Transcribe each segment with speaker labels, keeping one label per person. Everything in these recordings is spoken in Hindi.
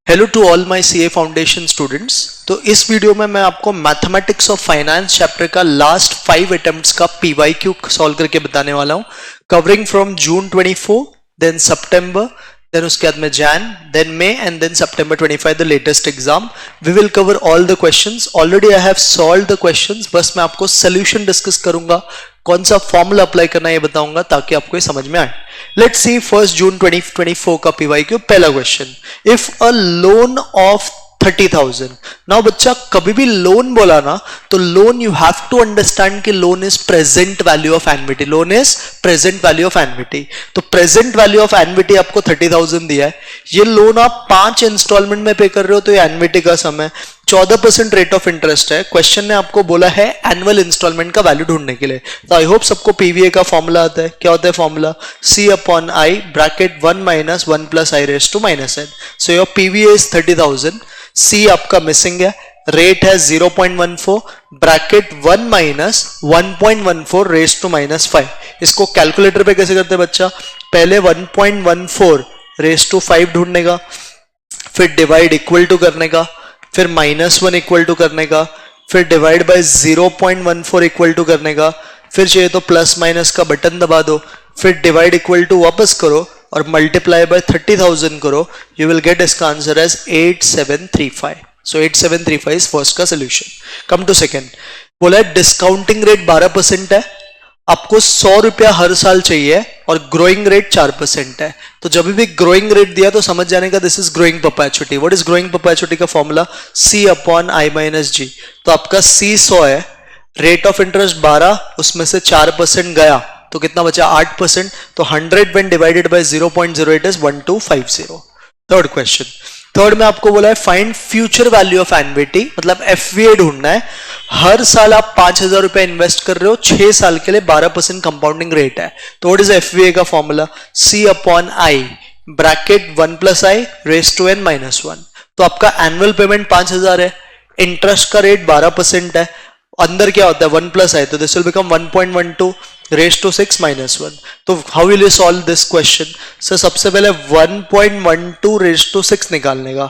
Speaker 1: Hello to all my CA foundation students. तो इस वीडियो में मैं आपको मैथमेटिक्स ऑफ फाइनेंस चैप्टर का लास्ट 5 अटेम्प्ट्स का पीवाईक्यू सॉल्व करके बताने वाला हूं, covering from June 24 then September then उसके बाद में Jan then May and then September 25 the latest exam. We will cover all the questions. Already I have solved the questions, बस मैं आपको सोल्यूशन डिस्कस करूंगा, कौन सा फॉर्मूला अप्लाई करना है ये बताऊंगा ताकि आपको ये समझ में आए। लेट्स सी 1 जून 2024 का पीवाईक्यू। पहला question, if a loan of 30,000। Now बच्चा कभी भी लोन बोला ना तो loan you have to understand कि loan is present value of annuity. Loan is present value of annuity. तो प्रेजेंट वैल्यू ऑफ एन्युटी आपको 30,000 दिया है। ये लोन आप 5 इंस्टॉलमेंट में पे कर रहे हो तो ये एन्युटी का सम है। 14% रेट ऑफ इंटरेस्ट है। क्वेश्चन ने आपको बोला है एनुअल इंस्टॉलमेंट का वैल्यू ढूंढने के लिए। तो आई होप सबको पीवीए का फॉर्मूला आता है। क्या होता है formula? C upon I bracket 1 minus 1 plus I raised to minus n। So your PVA is 30,000। C आपका मिसिंग है, रेट है 0.14 ब्रैकेट 1 minus 1.14 रेस्ड टू -5। इसको कैलकुलेटर पे कैसे करते हैं बच्चा? पहले 1.14 रेस्ड टू 5 ढूंढने का, फिर डिवाइड इक्वल टू करने का, फिर -1 इक्वल टू करने का, फिर डिवाइड बाय 0.14 इक्वल टू करने का, फिर चाहिए तो प्लस माइनस का बटन दबा दो, फिर डिवाइड इक्वल टू वापस करो और मल्टीप्लाई बाय 30,000 करो। यू विल गेट इसका answer as 8735। So 8735 is first का सोल्यूशन। कम टू सेकंड, बोला है डिस्काउंटिंग रेट 12% है, आपको 100 रुपया हर साल चाहिए और ग्रोइंग रेट 4% है। तो जब भी ग्रोइंग रेट दिया तो समझ जाने का this is growing perpetuity. What is growing perpetuity का formula? C upon I minus G। तो आपका C 100 है, रेट ऑफ इंटरेस्ट 12, उसमें से 4% गया तो कितना बचा? 8%। तो 100 when divided by 0.08 is 1250। Third question, third में आपको बोला है find future value of annuity, मतलब एफवीए ढूंढना है। हर साल आप 5,000 रुपए इन्वेस्ट कर रहे हो, 6 साल के लिए 12% कंपाउंडिंग रेट है। तो व्हाट इज एफवीए का formula? C upon I bracket 1 plus I raised to n minus 1। तो आपका एनुअल पेमेंट 5,000 है, इंटरेस्ट का रेट 12% है, अंदर क्या होता है 1 plus I, तो this will become 1.12 raised to 6 minus 1। तो how will you solve this question? Sir सबसे पहले 1.12 raised to 6 निकालने का,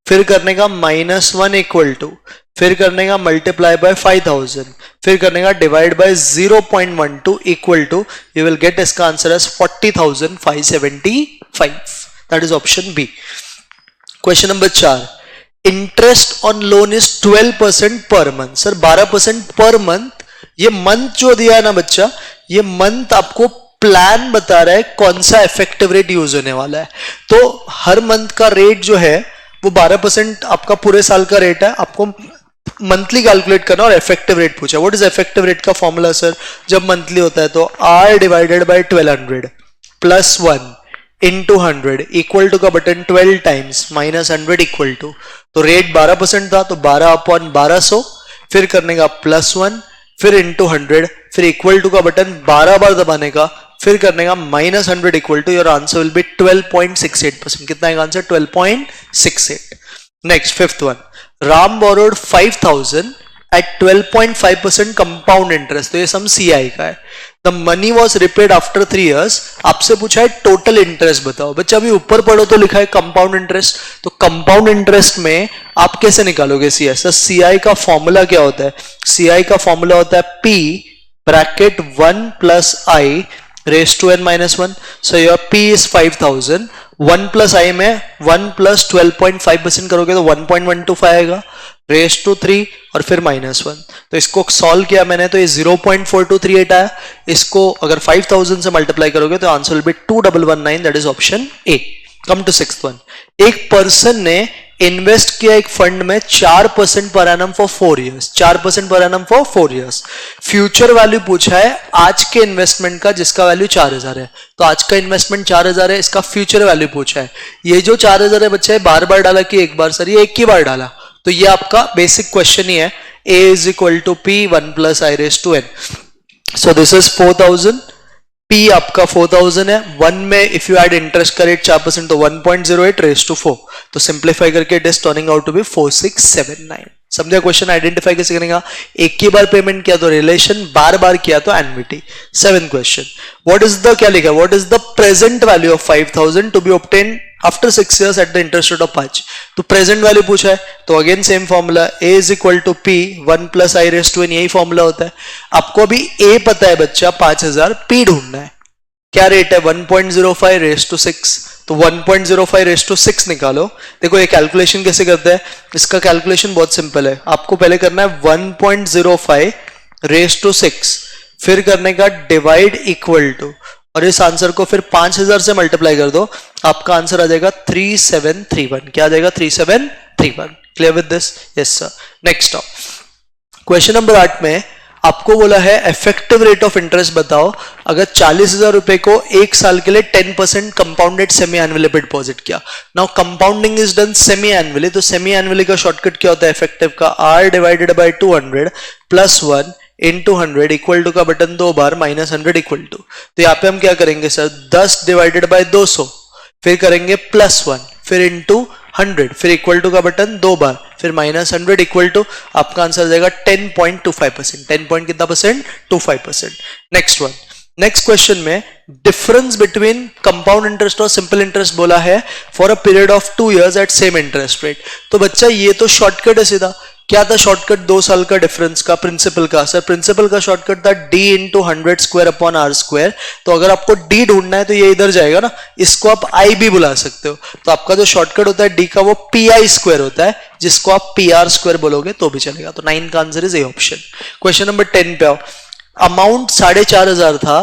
Speaker 1: फिर करने का -1 इक्वल टू, फिर करने का मल्टीप्लाई बाय 5,000, फिर करने का divide by 0.12 equal to, you will get इसका answer as 40,575। That is option B. Question number 4, interest on loan is 12% per month. Sir 12% per month, ये मंथ जो दिया है ना बच्चा, ये मंथ आपको प्लान बता रहा है कौन सा इफेक्टिव रेट यूज होने वाला है। तो हर मंथ का रेट जो है वो 12% आपका पूरे साल का रेट है, आपको मंथली कैलकुलेट करना और इफेक्टिव रेट पूछा। व्हाट इज इफेक्टिव रेट का फॉर्मूला? सर जब मंथली होता है तो R divided by 1200 plus 1 into 100 equal to का बटन 12 टाइम्स -100 इक्वल टू, तो रेट 12% था तो 12 अपॉन 1200, फिर करने का +1, फिर इंटू 100, फिर इक्वल टू का बटन 12 बार दबाने का, फिर करने का -100 equal to, your answer will be 12.68%। कितना है answer? 12.68। Next fifth one, Ram borrowed 5,000 एट 12.5% कंपाउंड इंटरेस्ट। तो ये सम CI का है। The money was repaid after 3 years। आपसे पूछा है टोटल इंटरेस्ट बताओ। बच्चा अभी ऊपर पढ़ो तो लिखा है कंपाउंड इंटरेस्ट, तो कंपाउंड इंटरेस्ट में आप कैसे निकालोगे CI? सर CI का फॉर्मूला क्या होता है? CI का फॉर्मूला होता है P bracket 1 plus I raised to n minus 1। So your P is 5,000, 1 plus I में 1 plus 12.5% करोगे तो 1.125 आएगा, रेस्ट टू 3 और फिर -1। तो इसको सॉल्व किया मैंने तो ये 0.4238 आया। इसको अगर 5,000 से मल्टीप्लाई करोगे तो answer will be 2119। That is option A. Come to sixth one, एक पर्सन ने इन्वेस्ट किया एक फंड में 4% per annum for 4 years। 4% per annum for 4 years। Future value पूछा है आज के इन्वेस्टमेंट का जिसका वैल्यू 4,000 है। तो आज का इन्वेस्टमेंट 4,000 है, इसका फ्यूचर वैल्यू पूछा है। ये जो 4,000 है बच्चा बार बार डाला कि एक बार? सर ये एक ही बार डाला। तो ये आपका बेसिक क्वेश्चन ही है। A is equal to P 1 plus I raised to n। So this is 4,000। P आपका 4,000 है। 1 में इफ यू एड इंटरेस्ट का रेट 4% तो 1.08 raised to 4। तो सिंप्लीफाई करके it is turning out to be 4679। समझा क्वेश्चन? आइडेंटिफाई कैसे करेगा? एक ही बार पेमेंट किया तो रिलेशन, बार बार किया तो एन्युटी। 7th क्वेश्चन, व्हाट इज द, क्या लिखा है? What is the present value of 5,000 to be obtain after 6 years at the interest rate of 5। तो प्रेजेंट वैल्यू पूछा है तो again same formula, a is equal to p 1 plus I raise to n, यही फॉर्मूला होता है। आपको अभी a पता है बच्चा 5000, p ढूंढना है। क्या रेट है 1.05 रेस टू 6, तो 1.05 रेस टू 6 निकालो। देखो ये कैलकुलेशन कैसे करते हैं, इसका कैलकुलेशन बहुत सिंपल है। आपको पहले करना है 1.05 रेस टू 6, फिर करने का डिवाइड इक्वल टू, और इस आंसर को फिर 5000 से मल्टीप्लाई कर दो, आपका आंसर आ जाएगा 3731। क्या आ जाएगा 3731। Clear with this? Yes sir. Next question number 8 में आपको बोला है इफेक्टिव रेट ऑफ इंटरेस्ट बताओ अगर 40,000 रुपए को एक साल के लिए 10% कंपाउंडेड सेमी एनुअली पे डिपॉजिट किया। Now compounding is done semi annually, तो सेमी एनुअली का शॉर्टकट क्या होता है इफेक्टिव का, r divided by 200 plus 1 into 100 equal to का बटन 2 बार माइनस 100 इक्वल टू। तो यहाँ पे हम क्या करेंगे सर, 10 डिवाइडेड बाय 200, फिर करेंगे प्लस 1, फिर इंटू 100, फिर इक्वल टू का बटन 2 बार, फिर माइनस 100 इक्वल टू, आपका आंसर जाएगा 10.25%। 10 पॉइंट कितना percent? 25%। Next one, next question में डिफरेंस बिटवीन कंपाउंड इंटरेस्ट और सिंपल इंटरेस्ट बोला है for a period of 2 years at same interest rate. तो बच्चा ये तो शॉर्टकट है सीधा। क्या था शॉर्टकट 2 साल का डिफरेंस का प्रिंसिपल का? सर प्रिंसिपल का शॉर्टकट था d into 100 square upon r square. तो अगर आपको d ढूंढना है तो ये इधर जाएगा ना, इसको आप i भी बुला सकते हो। तो आपका जो शॉर्टकट होता है d का वो pi स्क्वायर होता है, जिसको आप pr स्क्वायर बोलोगे तो भी चलेगा। तो 9 का answer is A option. Question number 10 पे आओ। अमाउंट 4,500 था,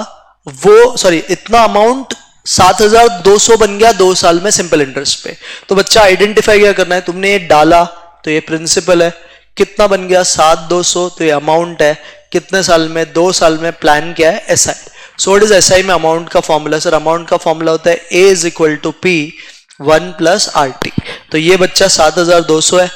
Speaker 1: वो सॉरी इतना अमाउंट 7,200 बन गया 2 साल में सिंपल इंटरेस्ट पे। तो बच्चा आइडेंटिफाई क्या करना है, तुमने ये डाला तो ये प्रिंसिपल है, कितना बन गया 7,200, तो ये अमाउंट है, कितने साल में 2 साल में, प्लान क्या है SI। So what is SI में अमाउंट का फॉर्मूला? सर अमाउंट का फॉर्मूला होता है A is equal to P 1 plus RT। तो ये बच्चा 7,200 है,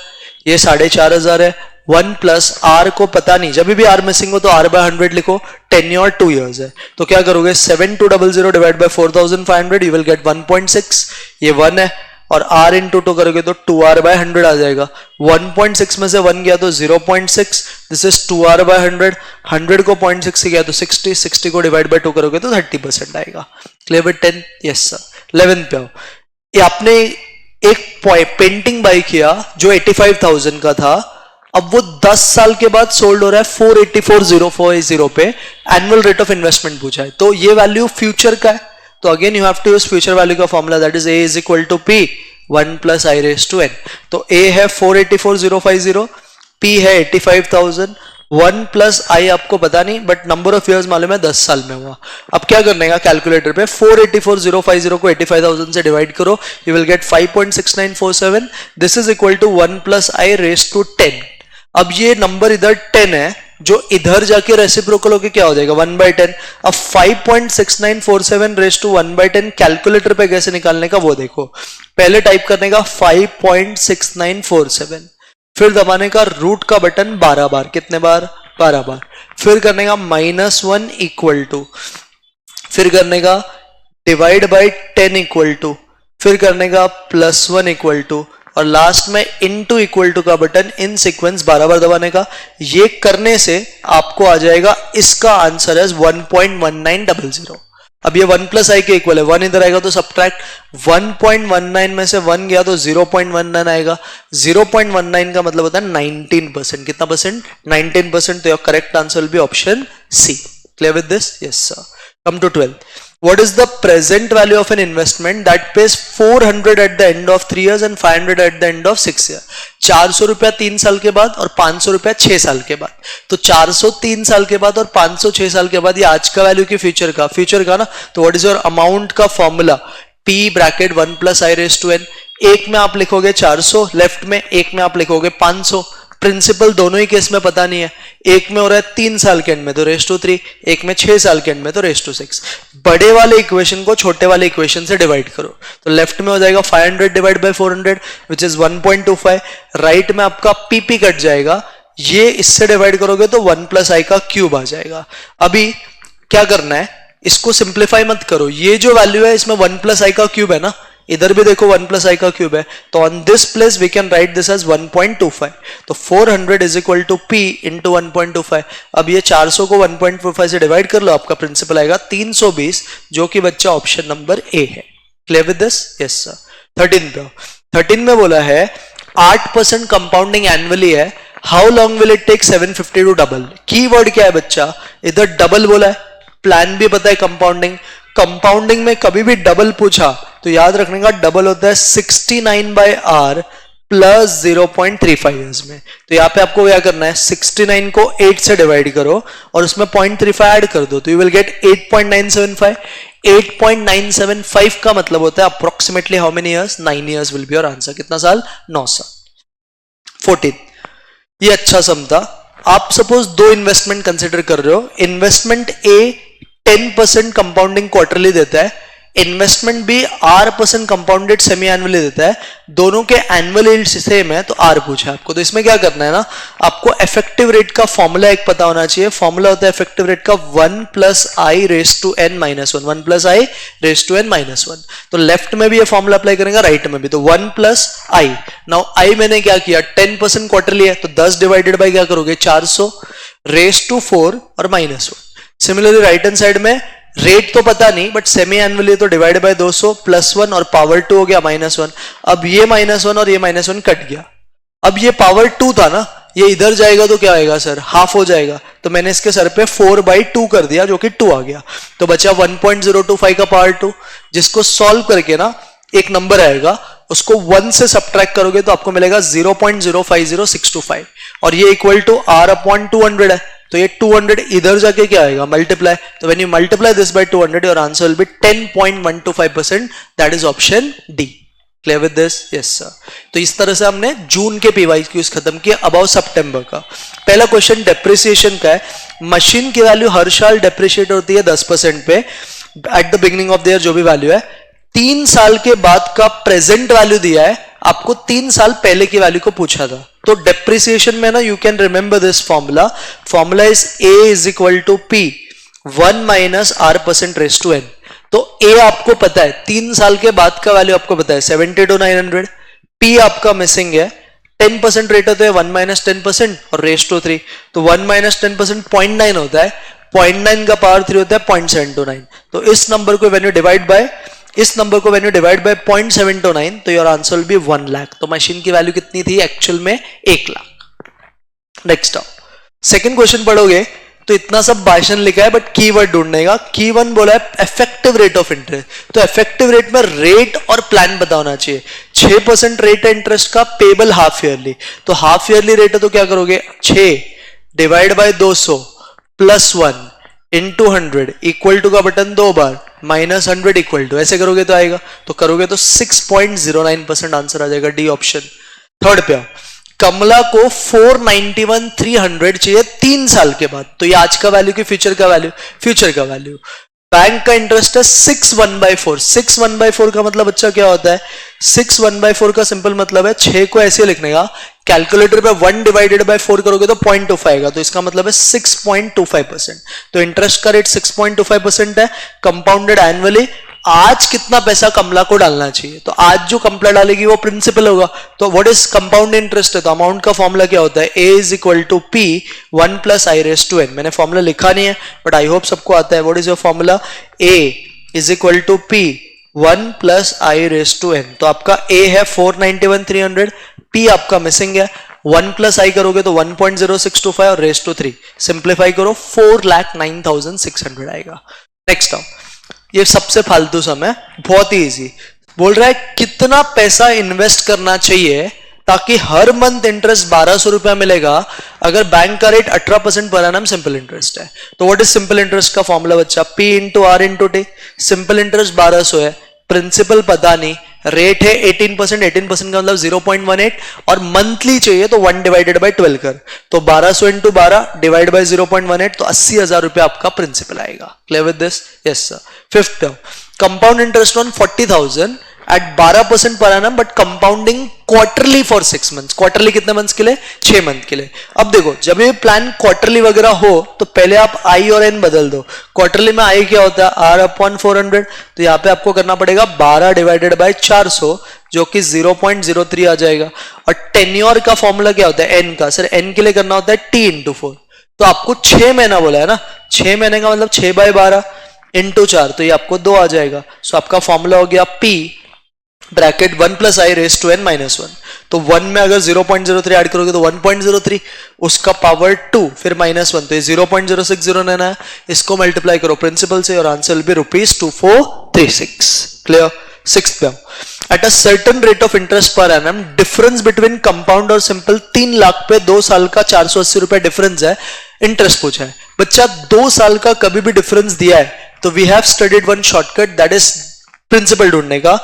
Speaker 1: ये 4,500 है, 1 प्लस R को पता नहीं, जब भी R मिसिंग हो तो R बाय 100 लिखो, टेन्योर 2 years है। तो क्या करोगे 7200 divide by 4500 you will gate 1.6, ये 1 है, और r इंटू 2 करोगे तो 2r बाय 100 आ जाएगा। 1.6 में से 1 गया तो 0.6, दिस इज 2r बाय 100, 100 को 0.6 से गया तो 60, 60 को डिवाइड बाय 2 करोगे तो 30% आएगा। Clear with 10? Yes sir. 11 पे आओ। ये आपने एक पेंटिंग बाय किया जो 85,000 का था, अब वो 10 साल के बाद सोल्ड हो रहा है 484,040 पे, एनुअल रेट ऑफ इन्वेस्टमेंट पूछा है, तो ये वैल्यू फ्यूचर का है। तो again you have to use future value का formula, that is a is equal to p 1 plus i raise to n। तो a है 484,050, p है 85,000, 1 प्लस i आपको पता नहीं बट नंबर ऑफ इयर्स मालूम है 10 साल में हुआ। अब क्या करने का कैलकुलेटर पे 484,050 को 85,000 से डिवाइड करो, you will get 5.6947, this is equal to 1 plus i raise to 10। अब ये नंबर इधर 10 है, जो इधर जाके रेसिप्रोकल होके क्या हो जाएगा 1/10। अब 5.6947 रेस टू 1/10 कैलकुलेटर पे कैसे निकालने का वो देखो। पहले टाइप करने का 5.6947, फिर दबाने का रूट का बटन 12 बार, कितने बार 12 बार, फिर करने का -1 इक्वल टू, फिर करने का डिवाइड बाय 10 इक्वल टू, फिर करने का +1 इक्वल टू, और लास्ट में इनटू इक्वल टू का बटन इन सीक्वेंस 12 बार दबाने का। ये करने से आपको आ जाएगा, इसका आंसर है 1.1900। अब ये 1 प्लस i के इक्वल है, 1 इधर आएगा तो सब्ट्रैक्ट, 1.19 में से 1 गया तो 0.19 आएगा। 0.19 का मतलब होता है 19%। कितना परसेंट? 19%। तो your correct answer will be option C. Clear with this? Yes sir. Come to 12. What is the present value of an investment that pays 400 at the end of 3 years and 500 at the end of 6 years? 400 रुपया 3 साल के बाद और 500 रुपया 6 साल के बाद। तो 400 3 साल के बाद और 500 6 साल के बाद, ये आज का वैल्यू की फ्यूचर का ना। तो व्हाट इज योर अमाउंट का formula? P bracket 1 plus i raise to n। एक में आप लिखोगे 400, लेफ्ट में एक में आप लिखोगे 500। प्रिंसिपल दोनों ही केस में पता नहीं है, एक में हो रहा है 3 साल के एंड में तो रेस टू 3, एक में 6 साल के एंड में तो रेस टू 6। बड़े वाले इक्वेशन को छोटे वाले इक्वेशन से डिवाइड करो, तो लेफ्ट में हो जाएगा 500 divide by 400 which is 1.25। Right में आपका पीपी कट जाएगा, ये इससे डिवाइड करोगे तो 1 प्लस i का क्यूब आ जाएगा। अभी क्या करना है, इसको सिंप्लीफाई मत करो, ये जो वैल्यू है इसमें 1 प्लस i का क्यूब है ना, इधर भी देखो 1 प्लस i का क्यूब है, तो on this place we can write this as 1.25। तो 400 is equal to p into 1.25। अब ये 400 को 1.25 से डिवाइड कर लो, आपका प्रिंसिपल आएगा 320, जो कि बच्चा ऑप्शन नंबर ए है। Clear with this? Yes sir. 13 पे 13 में बोला है 8% कंपाउंडिंग एनुअली है, how long will it take 750 to double. Keyword क्या है बच्चा, इधर डबल बोला है, प्लान भी पता है कंपाउंडिंग, कंपाउंडिंग में कभी भी डबल पूछा तो याद रखने का डबल होता है 69/r प्लस 0.35 ईयर्स में। तो यहां पे आपको क्या करना है, 69 को 8 से डिवाइड करो और उसमें 0.35 ऐड कर दो तो यू विल गेट 8.975। 8.975 का मतलब होता है approximately how many years, 9 years will be your answer. कितना साल, 9 साल। 14, ये अच्छा सम था। आप सपोज दो इन्वेस्टमेंट कंसिडर कर रहे हो, इन्वेस्टमेंट ए 10% कंपाउंडिंग क्वार्टरली देता है, investment B R% compounded semi annually देता है, दोनों के एनुअल यील्ड सेम है तो R पूछा है आपको। तो इसमें क्या करना है ना, आपको इफेक्टिव रेट का फॉर्मूला एक पता होना चाहिए। फॉर्मूला होता है इफेक्टिव रेट का 1 + i raise to n - 1, 1 + i raise to n - 1। तो लेफ्ट में भी ये फॉर्मूला अप्लाई करेंगे, राइट में भी, तो 1 + i। नाउ i मैंने क्या किया, 10% क्वार्टरली है तो 10 डिवाइडेड बाय क्या करोगे, 400 रेस टू 4 और -1। सिमिलरली राइट हैंड साइड में रेट तो पता नहीं बट सेमी एनुअली तो डिवाइड बाय 200 +1 और पावर 2 हो गया -1। अब ये -1 और ये -1 कट गया। अब ये पावर 2 था ना, ये इधर जाएगा तो क्या आएगा सर, हाफ हो जाएगा। तो मैंने इसके सर पे 4/2 कर दिया जो कि 2 आ गया। तो बचा 1.025 का पावर 2, जिसको सॉल्व करके ना एक नंबर आएगा, उसको 1 से सब्ट्रैक्ट करोगे तो आपको मिलेगा 0.050625 और ये इक्वल टू R/200 है। तो ये 200 इधर जाके क्या आएगा, मल्टीप्लाई। तो when you multiply this by 200 your answer will B 10.125%, that is option D. Clear with this? Yes sir. तो इस तरह से हमने जून के पीवाईक्यूज खत्म किए। अबाउट सितंबर का पहला क्वेश्चन डेप्रिसिएशन का है। मशीन की वैल्यू हर साल डेप्रिशिएट होती है 10% पे at the beginning of the year, जो भी वैल्यू है। 3 साल के बाद का प्रेजेंट वैल्यू दिया है, आपको 3 साल पहले की वैल्यू को पूछा था। तो डेप्रिसिएशन में ना you can remember this formula, formula is A is equal to P 1 - R% raise to n। तो A आपको पता है, 3 साल के बाद का वैल्यू आपको पता है 70 to 900। P आपका मिसिंग है, 10% रेट होता है 1 - 10% और रेस टू 3। तो 1 - 10% 0.9 होता है, 0.9 का पावर 3 होता है 0.729। तो इस नंबर को व्हेन यू डिवाइड बाय 0.729 तो your answer will B 1 lakh. तो मशीन की वैल्यू कितनी थी एक्चुअल में, 1 लाख। नेक्स्ट आओ, सेकंड क्वेश्चन पढ़ोगे तो इतना सब भाषण लिखा है बट कीवर्ड ढूंढने का। की1 बोला है इफेक्टिव रेट ऑफ इंटरेस्ट। तो इफेक्टिव रेट में रेट और प्लान पता होना चाहिए। 6% रेट है इंटरेस्ट का, पेबल हाफ ईयरली। तो हाफ ईयरली रेट है तो क्या करोगे, 6 divide by 200 +1 into 100 equal to का बटन 2 बार -100 इक्वल टू, ऐसे करोगे तो आएगा। तो करोगे तो 6.09% आंसर आ जाएगा, डी ऑप्शन। थर्ड पे आओ, कमला को 491,300 चाहिए 3 साल के बाद। तो ये आज का वैल्यू की फ्यूचर का वैल्यू, फ्यूचर का वैल्यू। बैंक का इंटरेस्ट है 6/1/4। 6/1/4 का मतलब अच्छा क्या होता है, 6/1/4 का सिंपल मतलब है 6 को ऐसे लिखने का, कैलकुलेटर पे 1 डिवाइडेड बाय 4 करोगे तो 0.25 आएगा। तो इसका मतलब है 6.25%। तो इंटरेस्ट का रेट 6.25% है, कंपाउंडेड एनुअली। आज कितना पैसा कमला को डालना चाहिए, तो आज जो कमला डालेगी वो प्रिंसिपल होगा। तो व्हाट इज कंपाउंड इंटरेस्ट है, तो अमाउंट का फॉर्मूला क्या होता है, A is equal to P 1 + i raise to n। मैंने फॉर्मूला लिखा नहीं है बट आई होप सबको आता है। What is your formula, A is equal to P 1 + i raise to n। तो आपका A है 491,300, P आपका मिसिंग है, 1 + i करोगे तो 1.0625 और रेस टू 3 सिंप्लीफाई करो 4,09,600 आएगा। नेक्स्ट आओ, ये सबसे फालतू सम है, बहुत ही इजी। बोल रहा है कितना पैसा इन्वेस्ट करना चाहिए ताकि हर मंथ इंटरेस्ट 1200 रुपया मिलेगा अगर बैंक का rate 18% per annum simple interest है। तो व्हाट इज सिंपल इंटरेस्ट का फॉर्मूला बच्चा, P × R × T। Simple interest 1200 है, प्रिंसिपल पता नहीं, रेट है 18%, 18% का मतलब 0.18 और मंथली चाहिए तो 1 डिवाइडेड बाय 12 कर। तो 1200 × 12 डिवाइड बाय 0.18 तो 80,000 रुपया आपका प्रिंसिपल आएगा। Clear with this? Yes sir. Fifth पे, compound interest on 40,000 at 12% per annum but compounding quarterly for 6 months. Quarterly कितने मंथ्स के लिए, 6 मंथ के लिए। अब देखो जब ये प्लान क्वार्टरली वगैरह हो तो पहले आप आई और एन बदल दो। क्वार्टरली में आई क्या होता है, R/400। तो यहाँ पे आपको करना पड़ेगा 12 डिवाइडेड बाय 400 जो कि 0.03 आ जाएगा। और टेन्योर का फॉर्मूला क्या होता है, एन का, सर एन के लिए करना होता है T × 4। तो आपको 6 महीना बोला है ना, 6 महीने का मतलब 6/12 × 4, तो ये आपको 2 आ जाएगा। सो आपका फॉर्मूला हो गया P bracket 1 plus I raise to N minus 1, तो 1 में अगर 0.03 ऐड करोगे तो 1.03, उसका पावर 2, फिर माइनस 1, तो ये 0.060 लेना है, इसको मल्टीप्लाई करो प्रिंसिपल से और answer will be ₹2436। Clear? Sixth पे at a certain rate of interest per annum difference between compound और सिंपल 3 लाख पे 2 साल का 480 रुपए डिफरेंस है, इंटरेस्ट पूछा है। बच्चा 2 साल का कभी भी डिफरेंस दिया है तो we have studied one shortcut, that is principal ढूंढने का,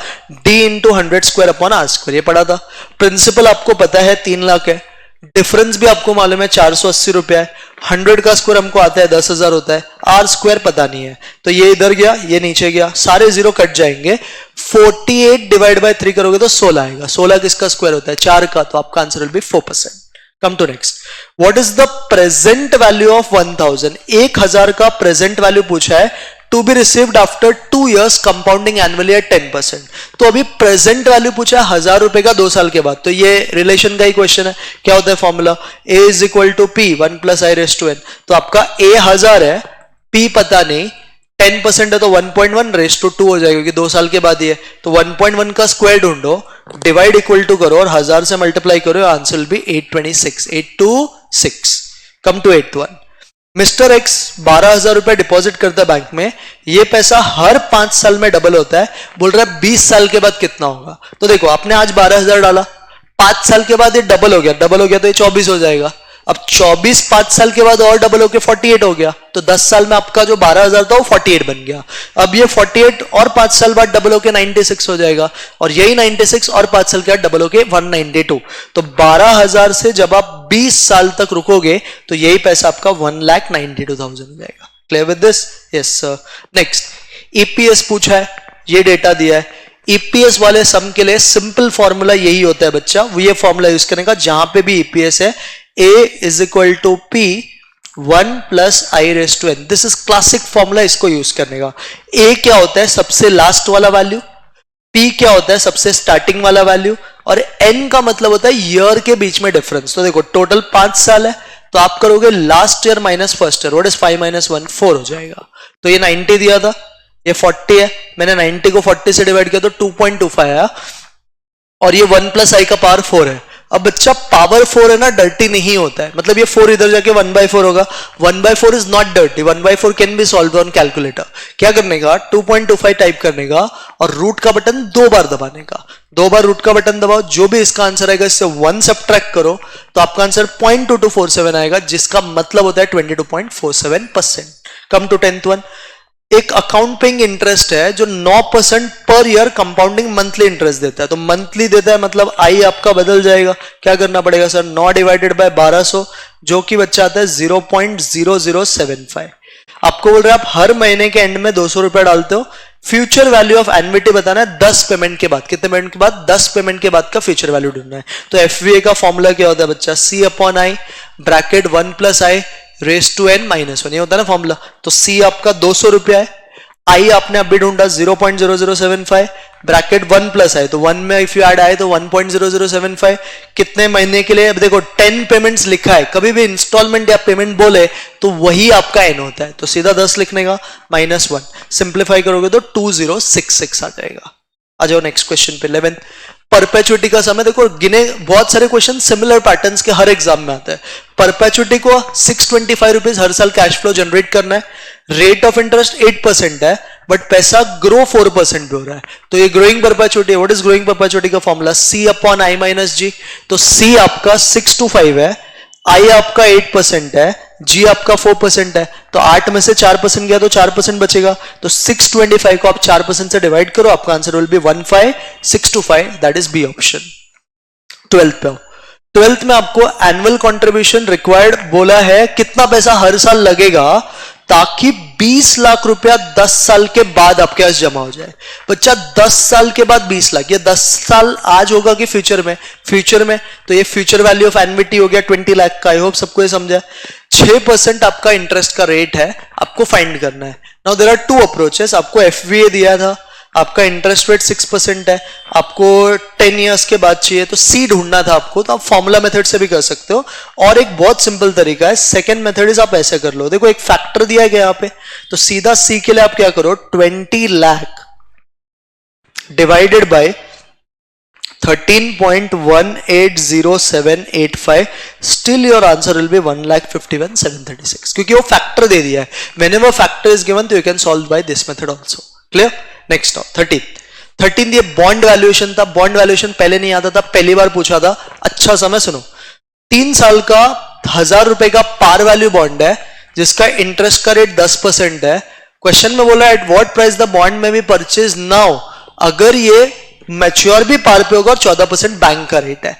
Speaker 1: d into 100 square upon are square, ये पढ़ा था। प्रिंसिपल आपको पता है 3 लाख है, डिफरेंस भी आपको मालूम है 480 रुपया है, 100 का स्क्वायर हमको आता है 10,000 होता है, आर स्क्वायर पता नहीं है, तो ये इधर गया ये नीचे गया, सारे जीरो कट जाएंगे, 48 डिवाइड बाय 3 करोगे तो 16 आएगा। 16 किसका स्क्वायर होता है? 4 का, तो आपका answer will be 4%। Come to next, what is the present value of 1000? 1000 का प्रेजेंट वैल्यू पूछा है, to be received after 2 years compounding annually at 10%। तो अभी प्रेजेंट वैल्यू पूछा है 1000 रुपए का 2 साल के बाद, तो ये रिलेशन का ही क्वेश्चन है। क्या होता है formula? a is equal to p 1 plus I raise to n, तो आपका a 1000 है, p पता नहीं, 10% है तो 1.1 रेस टू 2 हो जाएगा क्योंकि 2 साल के बाद ही है, तो 1.1 का स्क्वायर ढूंढो, डिवाइड इक्वल टू करो और 1000 से मल्टीप्लाई करो, answer will be 826। Come to 8th one, mister X 12,000 रुपए डिपॉजिट करता है बैंक में, ये पैसा हर 5 साल में डबल होता है, बोल रहा है 20 साल के बाद कितना होगा? तो देखो आपने आज 12,000 डाला, 5 साल के बाद ये डबल हो गया तो ये 24 हो जाएगा। अब 24 5 साल के बाद और डबल होके 48 हो गया, तो 10 साल में आपका जो 12,000 था वो 48 बन गया। अब ये 48 और 5 साल बाद डबल होके 96 हो जाएगा, और यही 96 और 5 साल के बाद डबल होके 192। तो 12,000 से जब आप 20 साल तक रुकोगे तो यही पैसा आपका 1,92,000 हो जाएगा। Clear with this? Yes sir. Next, EPS पूछा है, ये डेटा दिया है। ईपीएस वाले सम के लिए सिंपल फॉर्मूला यही होता है बच्चा, वो ये फॉर्मूला यूज करने का, जहां पे भी ईपीएस है a is equal to p 1 plus I raise to n, this is classic formula, इसको यूज करने का। a क्या होता है? सबसे लास्ट वाला वैल्यू। p क्या होता है? सबसे स्टार्टिंग वाला वैल्यू। और n का मतलब होता है ईयर के बीच में डिफरेंस। तो देखो टोटल 5 साल है, तो आप करोगे last year minus first year, what is 5 minus 1 4 हो जाएगा। तो ये 90 दिया था, ये 40 है, मैंने 90 को 40 से डिवाइड किया तो 2.25 आया, और ये 1 प्लस आई का पावर 4 है। अब बच्चा पावर 4 है ना, डर्टी नहीं होता है, मतलब ये 4 इधर जाके 1/4 होगा, 1/4 is not dirty, 1/4 can be solve on calculator. क्या करने का? 2.25 टाइप करने का और रूट का बटन 2 बार दबाने का, 2 बार रूट का बटन दबाओ, जो भी इसका आंसर आएगा इससे 1 सब्ट्रैक्ट करो, तो आपका आंसर 0.2247 आएगा, जिसका मतलब होता है 22.47%। कम टू 10th वन, एक अकाउंट पेइंग इंटरेस्ट है जो 9% per year compounding monthly interest देता है। तो मंथली देता है मतलब आई आपका बदल जाएगा, क्या करना पड़ेगा सर? 9 डिवाइडेड बाय 1200, जो कि बच्चा आता है 0.0075। आपको बोल रहे हैं आप हर महीने के एंड में 200 रुपए डालते हो, फ्यूचर वैल्यू ऑफ एन्युटी बताना है 10 पेमेंट के बाद। कितने पेमेंट के बाद? 10 पेमेंट के बाद का फ्यूचर वैल्यू ढूंढना है। तो एफवीए का फॉर्मूला क्या होता है बच्चा? C upon I bracket 1 plus I raise to n minus 1, ये होता है ना फॉर्मूला। तो C आपका 200 रुपया है, आई आपने अभी ढूंढा 0.0075 ब्रैकेट 1 प्लस आई, तो 1 में इफ यू ऐड आए तो 1.0075, कितने महीने के लिए? अब देखो 10 पेमेंट्स लिखा है, कभी भी इंस्टॉलमेंट या पेमेंट बोले तो वही आपका n होता है, तो सीधा 10 लिखने का, -1 सिंप्लीफाई करोगे तो 2066 आ जाएगा। आ जाओ नेक्स्ट क्वेश्चन पे 11, परपेचुटी का समय। देखो गिने बहुत सारे क्वेश्चन सिमिलर पैटर्न्स के हर एग्जाम में आते हैं। परपेचुटी को 625 रुपीज हर साल कैश फ्लो जनरेट करना है, रेट ऑफ इंटरेस्ट 8% है, बट पैसा ग्रो 4% पे हो रहा है, तो ये ग्रोइंग परपेचुटी है। व्हाट इज ग्रोइंग परपेचुटी का formula? C upon I minus G. तो C आपका 625 है, I आपका 8% है, G आपका 4% है, तो 8 में से 4% गया तो 4% बचेगा, तो 625 को आप 4% से डिवाइड करो, आपका answer will be 15625, that is B option. 12th पे हो, 12th में आपको एनुअल कंट्रीब्यूशन रिक्वायर्ड बोला है, कितना पैसा हर साल लगेगा ताकि 20 लाख रुपया 10 साल के बाद आपके पास जमा हो जाए। बच्चा 10 साल के बाद 20 लाख, ये 10 साल आज होगा कि फ्यूचर में? फ्यूचर में, तो ये फ्यूचर वैल्यू ऑफ एन्युटी हो गया 20 लाख का। आई होप सबको ये समझा। 6% आपका इंटरेस्ट का रेट है, आपको फाइंड करना है। नाउ देयर आर 2 अप्रोचेस, आपको एफवीए दिया था, आपका इंटरेस्ट रेट 6% है, आपको 10 इयर्स के बाद चाहिए तो C ढूंढना था आपको, तो आप फॉर्मूला मेथड से भी कर सकते हो, और एक बहुत सिंपल तरीका है, सेकंड मेथड इज आप ऐसे कर लो। देखो एक फैक्टर दिया गया यहाँ पे, तो सीधा C के लिए आप क्या करो, 20 lakh divided by 13.180785, still your answer will B 1,51,736, क्योंकि वो फैक्टर दे दिया है. व्हेनेवर फैक्टर इज गिवन तो you can solve by this method also. Clear? Next 13 ये बॉन्ड वैल्यूएशन था. बॉन्ड वैल्यूएशन पहले नहीं आता था, पहली बार पूछा था. अच्छा समय सुनो, 3 साल का 1000 रुपए का पार वैल्यू बॉन्ड है जिसका इंटरेस्ट का रेट 10% है. क्वेश्चन में बोला at what price the bond में बी परचेज नाउ. अगर ये मैच्योर भी पार पे होगा और 14% बैंक का रेट है,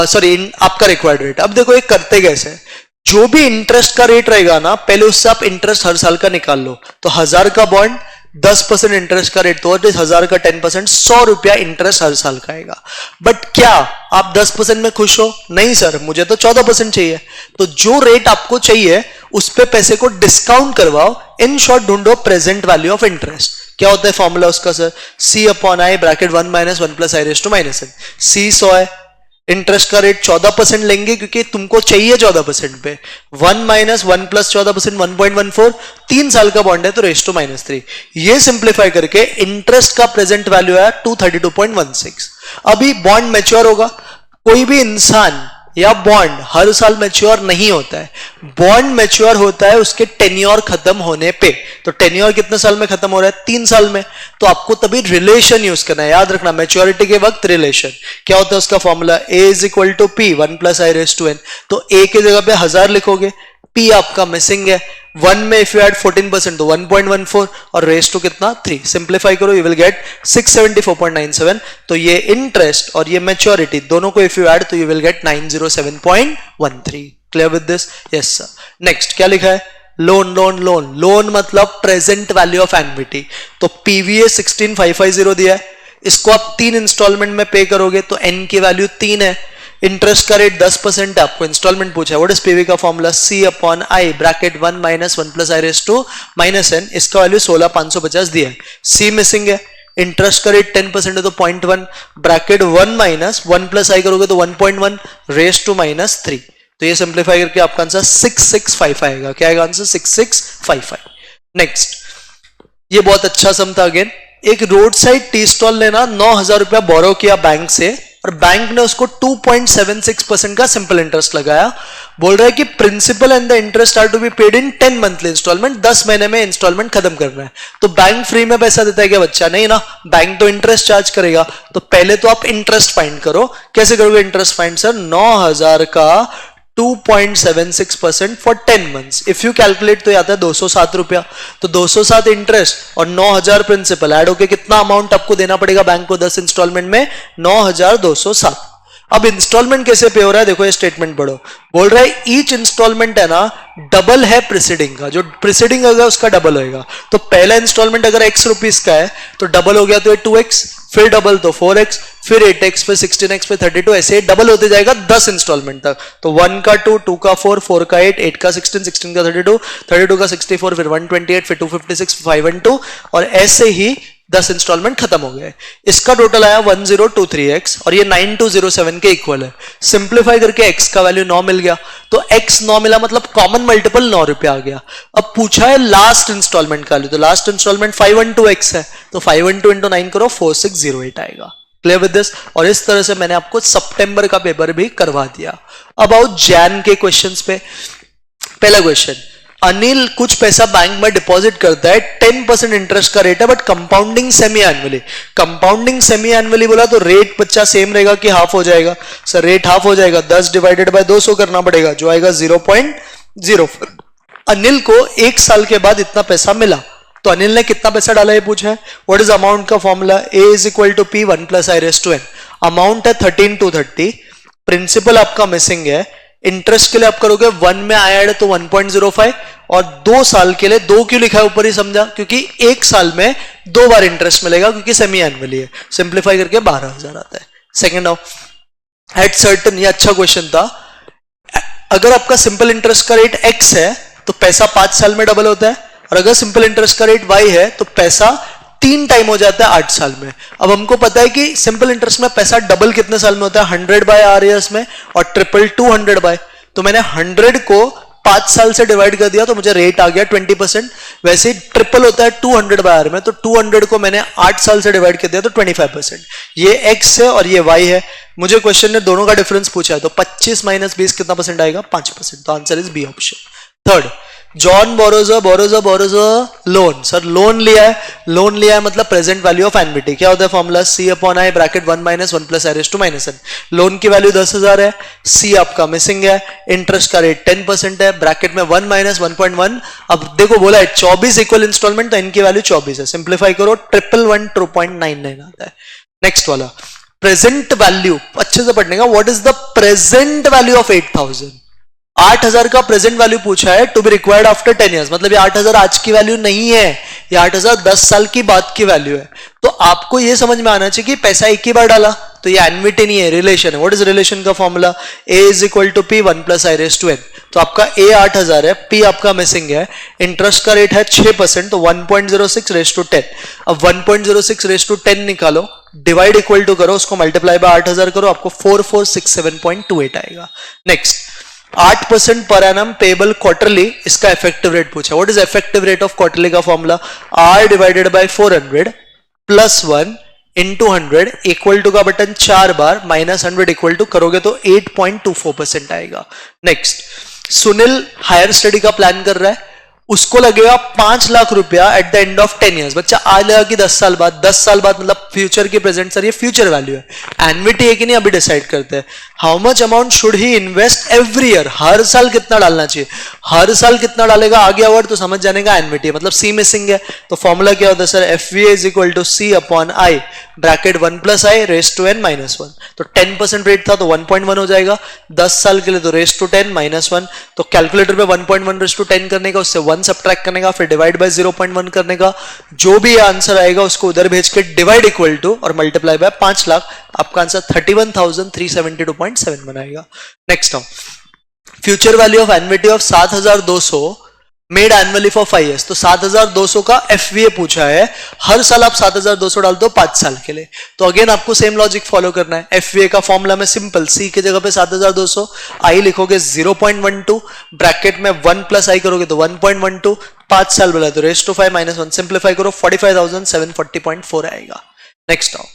Speaker 1: सॉरी आपका रिक्वायर्ड रेट. अब देखो ये करते कैसे, जो भी इंटरेस्ट का रेट रहेगा ना पहले उससे आप इंटरेस्ट हर साल का निकाल लो. तो 1000 का बॉन्ड 10% इंटरेस्ट का रेट, तो 1000 का 10% 100 रुपया इंटरेस्ट हर साल का आएगा. बट क्या आप 10% में खुश हो? नहीं सर, मुझे तो 14% चाहिए. तो जो रेट आपको चाहिए उस पे पैसे को डिस्काउंट करवाओ. इन शॉर्ट ढूंढो प्रेजेंट वैल्यू ऑफ इंटरेस्ट. क्या होता है फॉर्मूला उसका sir? C upon I bracket 1 minus 1 plus I raise to minus N. C 100 है, इंटरेस्ट का रेट 14% लेंगे क्योंकि तुमको चाहिए 14% पे. 1 माइनस 1 प्लस 14% 1.14, 3 साल का बॉन्ड है तो रेज टू माइनस 3. ये सिंप्लीफाई करके इंटरेस्ट का प्रेजेंट वैल्यू है 232.16. अभी बॉन्ड मैच्योर होगा. कोई भी इंसान या बॉन्ड हर साल मैच्योर नहीं होता है. बॉन्ड मैच्योर होता है उसके टेन्योर खत्म होने पे. तो टेन्योर कितने साल में खत्म हो रहा है? 3 साल में. तो आपको तभी रिलेशन यूज करना है. याद रखना मैच्योरिटी के वक्त रिलेशन क्या होता है उसका formula? A is equal to P 1 plus I raise to N. तो A की जगह पे 1000 लिखोगे, P आपका मिसिंग है. 1 में इफ यू ऐड 14% तो 1.14 और रेज टू कितना? 3. सिंप्लीफाई करो यू विल गेट 674.97. तो ये इंटरेस्ट और ये मैच्योरिटी दोनों को इफ यू ऐड तो you will gate 907.13. Clear with this? Yes sir. Next क्या लिखा है? Loan loan loan. लोन मतलब प्रेजेंट वैल्यू ऑफ एन्युटी. तो PVA 16550 दिया है, इसको आप 3 इंस्टॉलमेंट में पे करोगे तो N की वैल्यू 3 है. इंटरेस्ट का रेट 10% है, आपको इंस्टॉलमेंट पूछा है. व्हाट इज पीवी का formula? C upon I bracket 1 minus 1 plus I raise to minus N. इसका वैल्यू 16550 दिया है. C मिसिंग है, इंटरेस्ट का रेट 10% है तो 0.1 ब्रैकेट 1 माइनस 1 प्लस आई करोगे तो 1.1 रेज टू माइनस 3. तो ये सिंप्लीफाई करके आपका आंसर 6655 आएगा. क्या आएगा आंसर? 6655. नेक्स्ट, ये बहुत अच्छा सम था. अगेन एक रोड साइड टी स्टॉल लेना 9000 रुपया बोरो किया बैंक से और बैंक ने उसको 2.76% का सिंपल इंटरेस्ट लगाया. बोल रहा है कि principal and the interest are to be paid in 10 monthly instalment. 10 महीने में इंस्टॉलमेंट खत्म करना है. तो बैंक फ्री में पैसा देता है क्या बच्चा? नहीं ना, बैंक तो इंटरेस्ट चार्ज करेगा. तो पहले तो आप इंटरेस्ट फाइंड करो. कैसे करोगे इंटरेस्ट फाइंड सर? 9000 का 2.76% for 10 months. If you calculate तो आता है 207 रुपया. तो 207 इंटरेस्ट और 9000 प्रिंसिपल ऐड होके कितना अमाउंट आपको देना पड़ेगा बैंक को 10 इंस्टॉलमेंट में? 9207. अब इंस्टॉलमेंट कैसे पे हो रहा है देखो, ये स्टेटमेंट पढ़ो. बोल रहा है ईच इंस्टॉलमेंट है ना डबल है प्रीसीडिंग का. जो प्रीसीडिंग होगा उसका डबल होगा. तो पहला इंस्टॉलमेंट अगर x रुपीस का है तो डबल हो गया तो ये 2x, फिर डबल तो 4x, फिर 8x, फिर 16x, फिर 32. ऐसे डबल होते जाएगा 10 इंस्टॉलमेंट तक. तो 1 का 2, 2 का 4, 4 का 8, 8 का 16, 16 का 32, 32 का 64, फिर 128, फिर 256, 5 and 2 और ऐसे ही 10 इंस्टॉलमेंट खत्म हो गए. इसका टोटल आया 1023x और ये 9207 के इक्वल है. सिंप्लीफाई करके x का वैल्यू 9 मिल गया. तो x 9 मिला मतलब कॉमन मल्टीपल 9 रुपया आ गया. अब पूछा है लास्ट इंस्टॉलमेंट का वैल्यू, तो लास्ट इंस्टॉलमेंट 512x है तो 512 into 9 करो 4608 आएगा. Clear with this? और इस तरह से मैंने आपको सितंबर का पेपर भी करवा दिया. अब आओ जैन के क्वेश्चंस पे. पहला क्वेश्चन, अनिल कुछ पैसा बैंक में डिपॉजिट करता है, 10% इंटरेस्ट का रेट है but compounding semi annually. Compounding semi annually बोला तो रेट बच्चा सेम रहेगा कि हाफ हो जाएगा? सर रेट हाफ हो जाएगा. 10 डिवाइडेड बाय 200 करना पड़ेगा जो आएगा 0.04. अनिल को 1 साल के बाद इतना पैसा मिला तो अनिल ने कितना पैसा डाला ये पूछा है. व्हाट इज अमाउंट का formula? A is equal to P 1 plus I raise to N. Amount है 13230. प्रिंसिपल आपका मिसिंग है. इंटरेस्ट के लिए आप करोगे 1 में आई ऐड तो 1.05 और 2 साल के लिए 2 क्यों लिखा है ऊपर ही समझा? क्योंकि 1 साल में 2 बार इंटरेस्ट मिलेगा क्योंकि सेमी एनुअली है. सिंप्लीफाई करके 12000 आता है. सेकंड ऑफ एट सर्टेन, ये अच्छा क्वेश्चन था. अगर आपका सिंपल इंटरेस्ट का रेट x है तो पैसा 5 साल में डबल होता है और अगर सिंपल इंटरेस्ट का रेट y है तो पैसा 3 टाइम हो जाता है 8 साल में. अब हमको पता है कि सिंपल इंटरेस्ट में पैसा डबल कितने साल में होता है? 100 बाय आर ईयर्स में और ट्रिपल 200 बाय. तो मैंने 100 को 5 साल से डिवाइड कर दिया तो मुझे रेट आ गया 20%। वैसे ही ट्रिपल होता है 200/r में, तो 200 को मैंने 8 साल से डिवाइड कर दिया तो 25%। ये x है और ये y है। मुझे क्वेश्चन ने दोनों का डिफरेंस पूछा है, तो 25 - 20 कितना परसेंट आएगा? 5%। तो answer is B option. Third, John borrows loan. Sir loan लिया है मतलब प्रेजेंट वैल्यू ऑफ एनविटी। क्या होता है formula? C/I bracket 1 - 1 + i⁻n। Loan की वैल्यू 10,000 है, C आपका मिसिंग है, इंटरेस्ट का रेट 10% है, ब्रैकेट में 1 - 1.1। अब देखो बोला है 24 इक्वल इंस्टॉलमेंट, तो इनकी वैल्यू 24 है। सिंप्लीफाई करो, 111 आता है। नेक्स्ट वाला प्रेजेंट वैल्यू, अच्छे से पढ़ने का। What is the present value of 8,000? 8,000 का प्रेजेंट वैल्यू पूछा है, to be required after 10 years. मतलब ये 8,000 आज की वैल्यू नहीं है, ये 8,000 10 साल की बाद की वैल्यू है। तो आपको ये समझ में आना चाहिए कि पैसा एक ही बार डाला तो ये एन्युटी नहीं है, रिलेशन है। व्हाट इज रिलेशन का फॉर्मूला? A = P 1 + i⁻n। तो आपका A 8,000 है, P आपका मिसिंग है, इंटरेस्ट का रेट है 6%, तो 1.06/10। अब 1.06/10 निकालो, डिवाइड इक्वल टू करो, उसको मल्टीप्लाई बाय 8,000 करो, आपको 4467.28 आएगा। Next, 8% per annum payable quarterly, इसका इफेक्टिव रेट पूछा। What is effective rate of quarterly का फॉर्मूला? R / 400 + 1 × 100 इक्वल टू का बटन 4 बार -100 इक्वल टू करोगे तो 8.24% आएगा। नेक्स्ट, सुनील हायर स्टडी का प्लान कर रहा है, उसको लगेगा 5 लाख रुपया at the end of 10 years. बच्चा आ जाएगा कि 10 साल बाद? 10 साल बाद मतलब फ्यूचर की प्रेजेंट। सर ये फ्यूचर वैल्यू है, एन्युटी है कि नहीं अभी डिसाइड करते हैं। How much amount should he invest every year? हर साल कितना डालना चाहिए? हर साल कितना डालेगा? आगे वर्ड तो समझ जाने का, एन्युटी मतलब सी मिसिंग है। तो फॉर्मूला क्या होता है sir? FVA = C/I bracket 1 + i⁻n-1। तो 10% रेट था तो 1.1 हो जाएगा, 10 साल के लिए तो (10 - 1). तो कैलकुलेटर पे 1.1/10 करने का, उससे 1 सब्ट्रैक्ट करने का, फिर डिवाइड बाय 0.1 करने का, जो भी आंसर आएगा उसको उधर भेज के डिवाइड इक्वल टू और मल्टीप्लाई बाय 5 लाख, आपका आंसर 31,372.7 बनाएगा। Next now, future value of annuity of 7,200 made annually for 5 years. तो 7,200 का FVA पूछा है, हर साल आप 7,200 डाल दो 5 साल के लिए। तो अगेन आपको सेम लॉजिक फॉलो करना है। FVA का फॉर्मूला में सिंपल, C की जगह पे 7,200, I लिखोगे 0.12, ब्रैकेट में 1 + i करोगे तो 1.12, 5 साल बोला तो (5 - 1), सिंप्लीफाई करो 45,740.4 आएगा। नेक्स्ट आओ,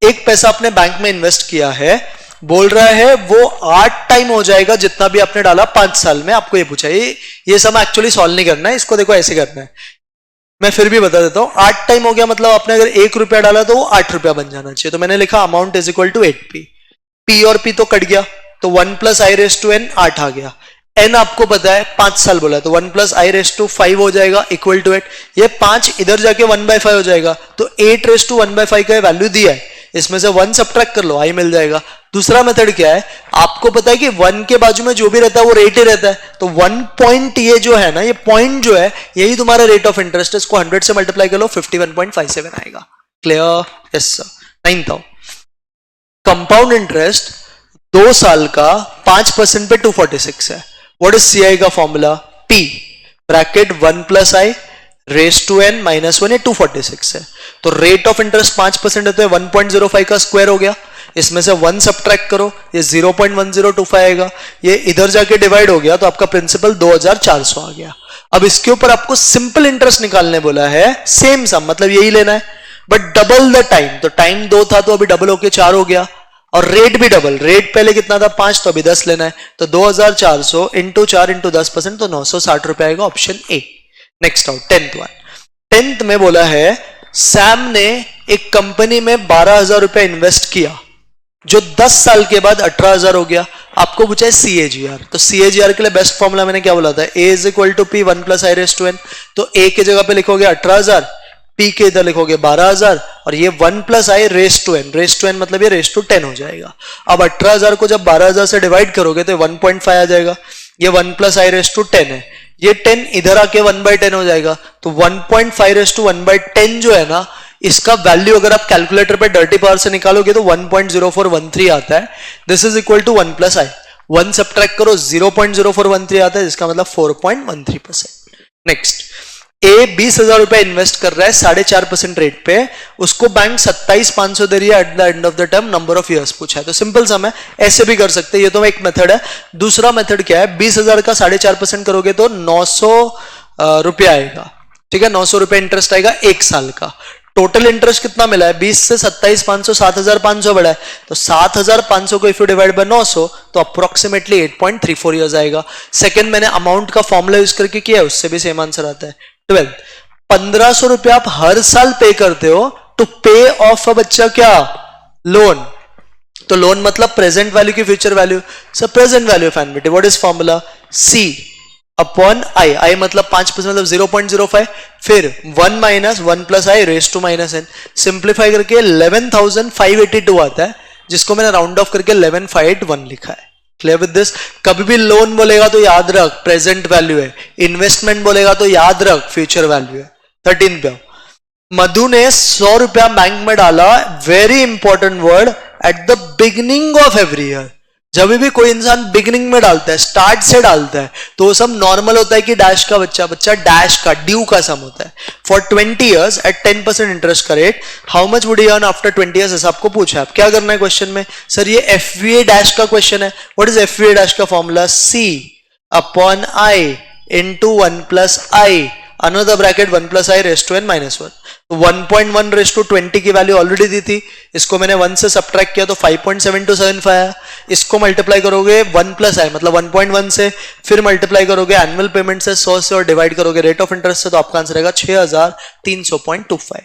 Speaker 1: एक पैसा आपने बैंक में इन्वेस्ट किया है, बोल रहा है वो 8 टाइम हो जाएगा जितना भी आपने डाला 5 साल में। आपको ये पूछा है, ये सब एक्चुअली सॉल्व नहीं करना है, इसको देखो ऐसे करना है, मैं फिर भी बता देता हूं। 8 टाइम हो गया मतलब आपने अगर 1 रुपया डाला तो वो 8 रुपया बन जाना चाहिए। तो मैंने लिखा amount is equal to 8p। p और p तो कट गया, तो 1 + i⁻n 8 आ गया। n आपको पता है 5 साल बोला, तो 1 + i⁻5 हो जाएगा इक्वल टू 8। ये 5 इधर जाके 1/5 हो जाएगा, तो 8⁻1/5 का वैल्यू दिया है, इसमें से 1 सब्ट्रैक्ट कर लो, i मिल जाएगा। दूसरा मेथड क्या है, आपको पता है कि 1 के बाजू में जो भी रहता है वो रेट ही रहता है, तो 1 पॉइंट ये जो है ना, ये पॉइंट जो है यही तुम्हारा रेट ऑफ इंटरेस्ट है। इसको 100 से मल्टीप्लाई कर लो, 51.57 आएगा। Clear? Yes sir. 9th, compound interest 2 साल का 5% पे 246 है। व्हाट इज CI का फॉर्मूला? P ब्रैकेट 1 + i⁻n-1, ये 246 है। तो रेट ऑफ इंटरेस्ट 5% है, तो 1.05 का स्क्वायर हो गया, इसमें से 1 सब्ट्रैक्ट करो, ये 0.1025 आएगा, ये इधर जाके डिवाइड हो गया, तो आपका प्रिंसिपल 2,400 आ गया। अब इसके ऊपर आपको सिंपल इंटरेस्ट निकालने बोला है, सेम सम मतलब यही लेना है, बट डबल द टाइम। तो टाइम 2 था तो अभी डबल होके 4 हो गया, और रेट भी डबल, रेट पहले कितना था 5, तो अभी 10 लेना है, तो 2,400 × 4 × 10%, तो 960 रुपए आएगा, option A. Next out 10th one. 10th में बोला है सैम ने एक कंपनी में 12,000 रुपए इन्वेस्ट किया, जो 10 साल के बाद 18,000 हो गया। आपको पूछा है CAGR, तो CAGR के लिए बेस्ट फॉर्मूला मैंने क्या बोला था? A = P 1 + i⁻n। तो A के जगह पे लिखोगे 18,000, P के इधर लिखोगे 12,000, और ये 1 + i⁻n मतलब ये (10) हो जाएगा। अब 18,000 को जब 12,000 से डिवाइड करोगे तो 1.5 आ जाएगा, ये 1 + i⁻10 है, ये 10 इधर आके 1/10 हो जाएगा, तो 1.5 जो है ना, इसका वैल्यू अगर आप कैलकुलेटर पे डर्टी पावर से निकालोगे तो 1.0413 आता है। This is equal to 1 + i, 1 subtract करो 0.0413 आता है, जिसका मतलब 4.13%। नेक्स्ट, ए 20,000 रुपए इन्वेस्ट कर रहा है 4.5% रेट पे, उसको बैंक 27,500 दे रही है at the end of the term, number of years पूछा है। तो सिंपल सम है, ऐसे भी कर सकते हैं, ये तो एक मेथड है। दूसरा मेथड क्या है, 20,000 का 4.5% करोगे तो 900 रुपया आएगा, ठीक है, 900 रुपए इंटरेस्ट आएगा 1 साल का। टोटल इंटरेस्ट कितना मिला है, 20 से 27,500 7,500 बढ़ा है, तो 7,500 को इफ यू डिवाइड बाय 900 तो अप्रोक्सीमेटली 8.34 इयर्स आएगा। सेकंड मैंने अमाउंट का फॉर्मूला यूज करके किया, उससे भी सेम आंसर आता है। 12 1500 रुपया आप हर साल पे करते हो टू पे ऑफ अ बच्चा क्या, लोन। तो लोन मतलब प्रेजेंट वैल्यू की future value, so present value of annuity, what is formula, C upon I, I मतलब 5% मतलब 0.05, फिर 1 minus 1 plus I raise to minus n, simplify करके 11,582 आता है, जिसको मैंने राउंड ऑफ करके 11,581 लिखा है। Clear with this. कभी भी लोन बोलेगा तो याद रख प्रेजेंट वैल्यू है, इन्वेस्टमेंट बोलेगा तो याद रख फ्यूचर वैल्यू है। 13 पे मधु ने 100 रुपया बैंक में डाला, very important word, at the beginning of every year. जब भी कोई इंसान बिगिनिंग में डालता है, स्टार्ट से डालता है, तो वो सब नॉर्मल होता है कि डैश का बच्चा डैश का ड्यू का सम होता है। फॉर 20 इयर्स एट 10% इंटरेस्ट का rate, how much would you earn after 20 years, ऐसा आपको पूछा है। आप क्या करना है क्वेश्चन में, सर ये एफवीए डैश का क्वेश्चन है, व्हाट इज एफवीए डैश का formula, C upon I into 1 plus I, another bracket 1 plus I raise to N minus 1। 1.1 raise to 20 की वैल्यू ऑलरेडी दी थी, इसको मैंने 1 से सब्ट्रैक्ट किया तो 5.7275 आया। इसको मल्टीप्लाई करोगे 1 प्लस आई मतलब 1.1 से, फिर मल्टीप्लाई करोगे एनुअल पेमेंट से 100 से, और डिवाइड करोगे रेट ऑफ इंटरेस्ट से, तो आपका आंसर रहेगा 6,300.25।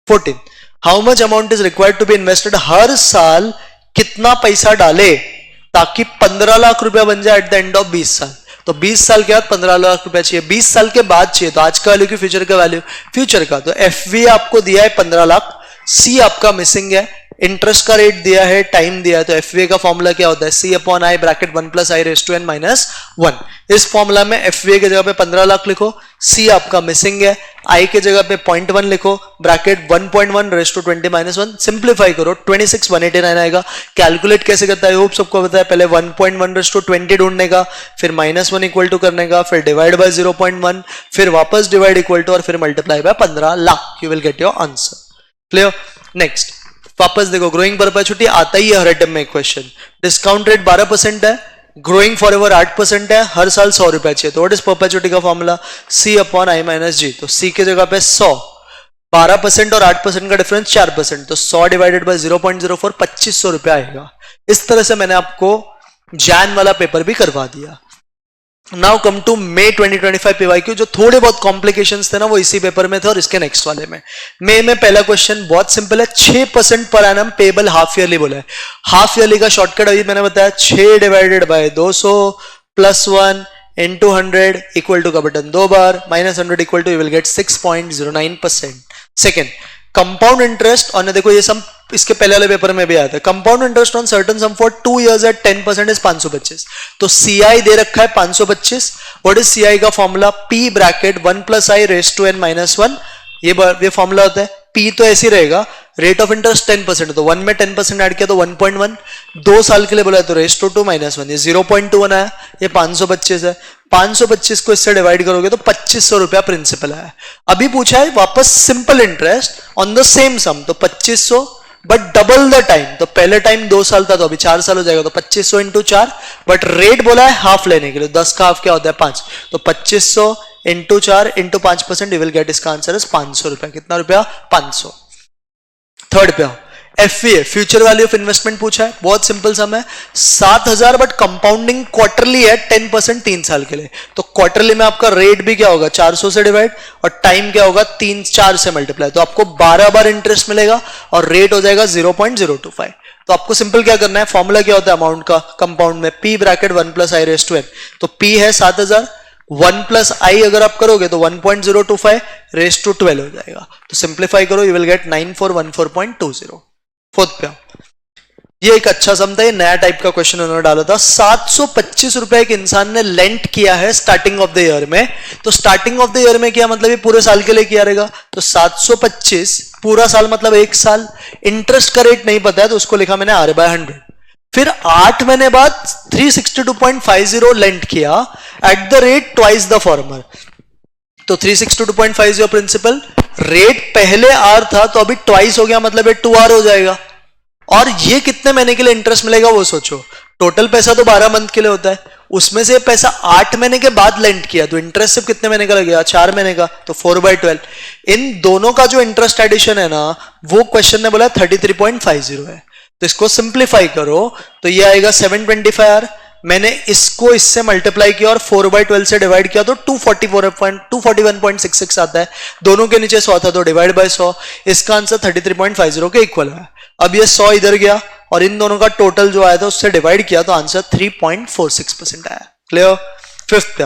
Speaker 1: 14 how much amount is required to be invested, हर साल कितना पैसा डाले ताकि 15 लाख रुपया बन जाए एट द एंड ऑफ 20 साल। तो 20 साल के बाद 15 लाख रुपया चाहिए, 20 साल के बाद चाहिए, तो आज का वैल्यू की फ्यूचर का वैल्यू फ्यूचर का, तो एफवी आपको दिया है 15 लाख, सी आपका मिसिंग है, इंटरेस्ट का रेट दिया है, टाइम दिया है, तो एफवी का फॉर्मूला क्या होता है, C upon I bracket 1 plus I raise to N minus 1। इस फॉर्मूला में एफवी की जगह पे 15 लाख लिखो, सी आपका मिसिंग है, आई के जगह पे 0.1 लिखो, bracket 1.1 raise to 20 minus 1, simplify करो 26,189 आएगा। कैलकुलेट कैसे करता है होप सबको पता है, पहले 1.1 रेस टू 20 ढूंढने का, फिर -1 इक्वल टू करने का, फिर डिवाइड बाय 0.1, फिर वापस डिवाइड इक्वल टू, और फिर multiply by 15 lakh, you will get your answer. Clear. Next वापस देखो, ग्रोइंग परपेचुइटी आता ही है हर एटम में क्वेश्चन, डिस्काउंट रेट 12% है, ग्रोइंग फॉरएवर 8% है, हर साल 100 रुपया चाहिए, तो व्हाट इज परपेचुइटी का formula, C upon I minus G, तो सी के जगह पे 100, 12% और 8% का डिफरेंस 4%, तो 100 डिवाइडेड बाय 0.04 2500 रुपया आएगा। इस तरह से मैंने आपको जैन वाला पेपर भी करवा दिया। Now come to May 2025 PYQ, जो थोड़े बहुत कॉम्प्लिकेशंस थे ना वो इसी पेपर में थे और इसके नेक्स्ट वाले में। मई में पहला क्वेश्चन बहुत सिंपल है, 6% per annum payable half yearly बोला है। हाफ ईयरली का शॉर्टकट अभी मैंने बताया, 6 divided by 200 plus 1 into 100 equal to का बटन 2 बार minus 100 equal to, you will get 6.09%। Second compound interest, और देखो ये सम इसके पहले वाले पेपर में भी आया था, compound interest on certain sum for 2 years at 10% is 525, तो सीआई दे रखा है 525। व्हाट इज सीआई का formula, P bracket 1 plus I raise to N minus 1, ये फॉर्मूला होता है। पी तो ऐसे ही रहेगा, रेट ऑफ इंटरेस्ट 10%, तो 1 में 10% ऐड किया तो 1.1, 2 साल के लिए बोला है तो रेस टू 2 माइनस 1, ये 0.21 आया, ये 525 है, 525 को इससे डिवाइड करोगे तो 2500 रुपया प्रिंसिपल आया। अभी पूछा है वापस simple interest on the same sum, तो 2500 बट डबल द टाइम, तो पहले टाइम 2 साल था तो अभी 4 साल हो जाएगा, तो 2500 इंटू 4, बट रेट बोला है हाफ लेने के लिए, 10 का हाफ क्या होता है 5, तो 2500 into 4 into 5%, you will get, इसका आंसर इज 500 रुपया। कितना रुपया, 500। थर्ड पे एफवीए फ्यूचर वैल्यू ऑफ इन्वेस्टमेंट पूछा है, बहुत सिंपल सम है, 7000 बट कंपाउंडिंग क्वार्टरली है 10% 3 साल के लिए, तो क्वार्टरली में आपका रेट भी क्या होगा 400 से डिवाइड, और टाइम क्या होगा 4 से मल्टीप्लाई, तो आपको 12 बार इंटरेस्ट मिलेगा और रेट हो जाएगा 0.025। तो आपको सिंपल क्या करना है, फॉर्मूला क्या होता है अमाउंट का कंपाउंड में, P bracket 1 plus I raise to N, तो पी है 7000, 1 प्लस आई अगर आप करोगे तो 1.025 रेस टू 12 हो जाएगा, तो सिंप्लीफाई करो, यू विल गेट 9414.20। फोर्थ पे ये एक अच्छा सम था, ये नया टाइप का क्वेश्चन उन्होंने डाला था, 725 रुपए एक इंसान ने लेंट किया है स्टार्टिंग ऑफ द ईयर में, तो स्टार्टिंग ऑफ द ईयर में क्या मतलब ये पूरे साल के लिए किया रहेगा, तो 725 पूरा साल मतलब 1 साल, इंटरेस्ट का रेट नहीं पता है तो उसको लिखा मैंने R/100, फिर 8 महीने बाद 362.50 लेंट किया eight the rate twice the former, तो 362.5 योर प्रिंसिपल। रेट पहले आर था तो अभी ट्वाइस हो गया, मतलब ये 2R हो जाएगा। और ये कितने महीने के लिए इंटरेस्ट मिलेगा वो सोचो। टोटल पैसा तो 12 मंथ के लिए होता है, उसमें से पैसा 8 महीने के बाद लेंड किया तो इंटरेस्ट सिर्फ कितने महीने का लगेगा, 4 महीने का, तो 4/12। इन दोनों का जो इंटरेस्ट एडिशन है ना, वो क्वेश्चन ने बोला 33.50 है। तो इसको सिंप्लीफाई करो तो ये आएगा 725R। मैंने इसको इससे मल्टीप्लाई किया और 4/12 से डिवाइड किया तो 241.66 आता है। दोनों के नीचे 100 था तो डिवाइड बाय 100। इसका आंसर 33.50 के इक्वल है। अब ये 100 इधर गया और इन दोनों का टोटल जो आया था उससे डिवाइड किया तो आंसर 3.46% आया। क्लियर? फिफ्थ पे,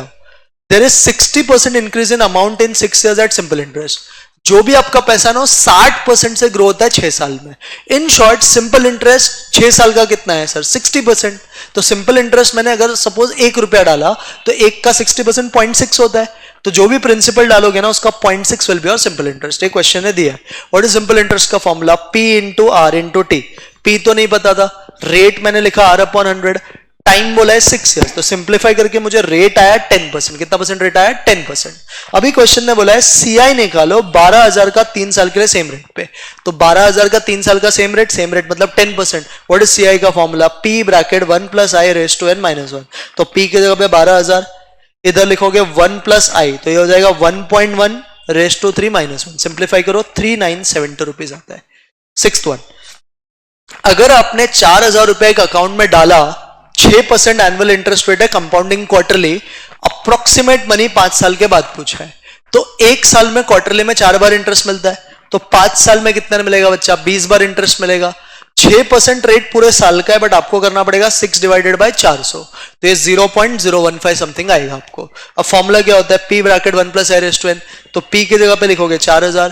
Speaker 1: there is 60% increase in amount in 6 years at simple interest. जो भी आपका पैसा ना 60% से ग्रो होता है 6 साल में। इन शॉर्ट सिंपल इंटरेस्ट 6 साल का कितना है सर, 60%। तो सिंपल इंटरेस्ट मैंने अगर सपोज 1 रुपया डाला तो 1 का 60% 0.6 होता है। तो जो भी प्रिंसिपल डालोगे ना उसका 0.6 विल बी और सिंपल इंटरेस्ट। एक क्वेश्चन ने दिया है व्हाट इज सिंपल इंटरेस्ट का formula, P into R into T. P तो नहीं पता था, रेट मैंने लिखा R/100, टाइम बोला है 6 years, तो सिंप्लीफाई करके मुझे रेट आया 10%। कितना परसेंट रेट आया, 10%। अभी क्वेश्चन ने बोला है CI निकालो 12,000 का 3 साल के लिए सेम रेट पे। तो 12,000 का 3 साल का सेम रेट मतलब 10%। व्हाट इज CI का formula, P bracket 1 + i raise to n - 1। तो P की जगह पे 12,000, इधर लिखोगे 1 + i तो ये हो जाएगा 1.1 रेज़ टू 3 - 1। सिंप्लीफाई करो 3970 रुपीज आता है। सिक्स्थ वन, अगर आपने 4,000 रुपए का अकाउंट में डाला, 6% एनुअल इंटरेस्ट रेट है, कंपाउंडिंग क्वार्टरली, अप्रोक्सीमेट मनी 5 साल के बाद पूछा है। तो 1 साल में क्वार्टरली में 4 बार इंटरेस्ट मिलता है, तो 5 साल में कितना मिलेगा बच्चा, 20 बार इंटरेस्ट मिलेगा। 6% रेट पूरे साल का है, बट आपको करना पड़ेगा 6 डिवाइडेड बाय 400, तो ये 0.015 समथिंग आएगा आपको। अब फॉर्मूला क्या होता है, P bracket 1 + i raise to n। तो P की जगह पे लिखोगे 4,000,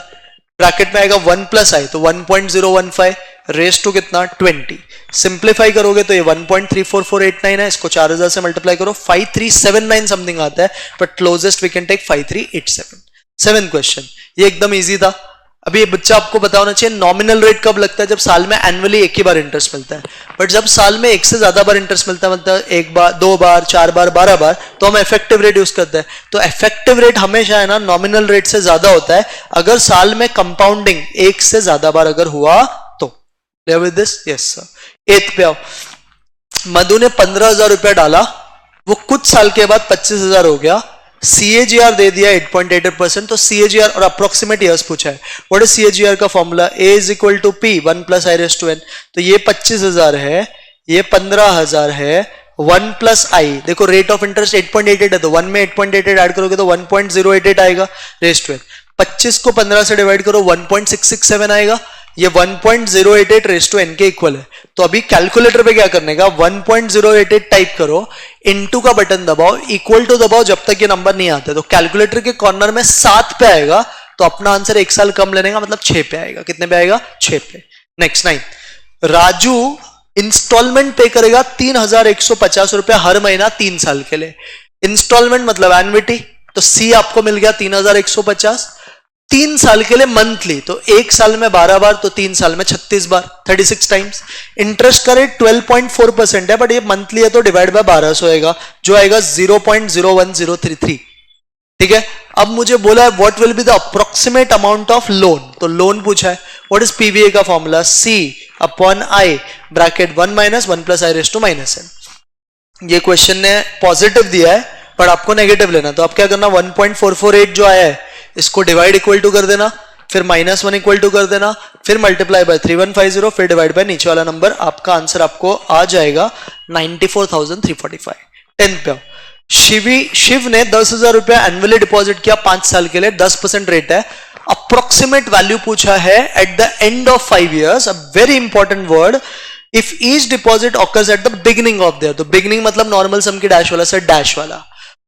Speaker 1: ब्रैकेट में आएगा 1 + i तो 1.015 रेज़ टू कितना 20। सिंप्लीफाई करोगे तो ये 1.34489 है, इसको 4000 से मल्टीप्लाई करो 5379 समथिंग आता है, but closest we can take 5387। Seventh question, ये एकदम इजी था। अभी ये बच्चा आपको पता होना चाहिए नॉमिनल रेट कब लगता है, जब साल में एनुअली एक ही बार इंटरेस्ट मिलता है। बट जब साल में एक से ज्यादा बार इंटरेस्ट मिलता है, मतलब 1 बार, 2 बार, 4 बार, 12 बार, तो हम इफेक्टिव रेट यूज करते हैं। तो इफेक्टिव रेट हमेशा है ना नॉमिनल रेट से ज्यादा होता है अगर साल में कंपाउंडिंग एक से ज्यादा बार अगर हुआ तो। With this, yes sir. 8th पे आओ, मधु ने 15,000 रुपया डाला, वो कुछ साल के बाद 25,000 हो गया, CAGR दे दिया 8.88%। तो CAGR और अप्रोक्सीमेट ईयर्स पूछा है। व्हाट इज CAGR का formula, A = P 1 + i raise to n। तो ये 25,000 है, ये 15,000 है, 1 + i, देखो रेट ऑफ इंटरेस्ट 8.88 है, तो 1 में 8.88 ऐड करोगे तो 1.088 आएगा रेज़ टू n। 25 को 15 से डिवाइड करो 1.667 आएगा, ये 1.088 रेज़ टू n के इक्वल है। तो अभी कैलकुलेटर पे क्या करने का, 1.088 टाइप करो, इनटू का बटन दबाओ, इक्वल टू दबाओ जब तक ये नंबर नहीं आते। तो कैलकुलेटर के कॉर्नर में 7 पे आएगा, तो अपना आंसर 1 साल कम लेने का मतलब 6 पे आएगा। कितने पे आएगा, 6 पे। नेक्स्ट 9, राजू इंस्टॉलमेंट पे करेगा 3,150 रुपए हर महीना 3 साल के लिए। इंस्टॉलमेंट मतलब एन्युटी, तो C आपको मिल गया 3,150, 3 साल के लिए मंथली, तो 1 साल में 12 बार, तो 3 साल में 36 बार, 36 टाइम्स। इंटरेस्ट का रेट 12.4% है, बट ये मंथली है तो डिवाइड बाय 1200 आएगा, जो आएगा 0.01033। ठीक है, अब मुझे बोला है what will be the approximate amount of loan, तो लोन पूछा है। व्हाट इज PVA का formula, C/I bracket 1 - 1 + i raise to -n। ये क्वेश्चन ने पॉजिटिव दिया है पर आपको नेगेटिव लेना, तो आप क्या करना, 1.448 जो आया है इसको डिवाइड इक्वल टू कर देना, फिर -1 इक्वल टू कर देना, फिर मल्टीप्लाई बाय 3150, फिर डिवाइड बाय नीचे वाला नंबर। आपका आंसर आपको आ जाएगा 94,345। 10th पे शिव ने 10,000 रुपया एनुअली डिपॉजिट किया 5 साल के लिए, 10% रेट है। अप्रोक्सीमेट वैल्यू पूछा है at the end of 5 years। A very important word, if each deposit occurs at the beginning of their, तो बिगिनिंग मतलब नॉर्मल सम की डैश वाला सर, डैश वाला।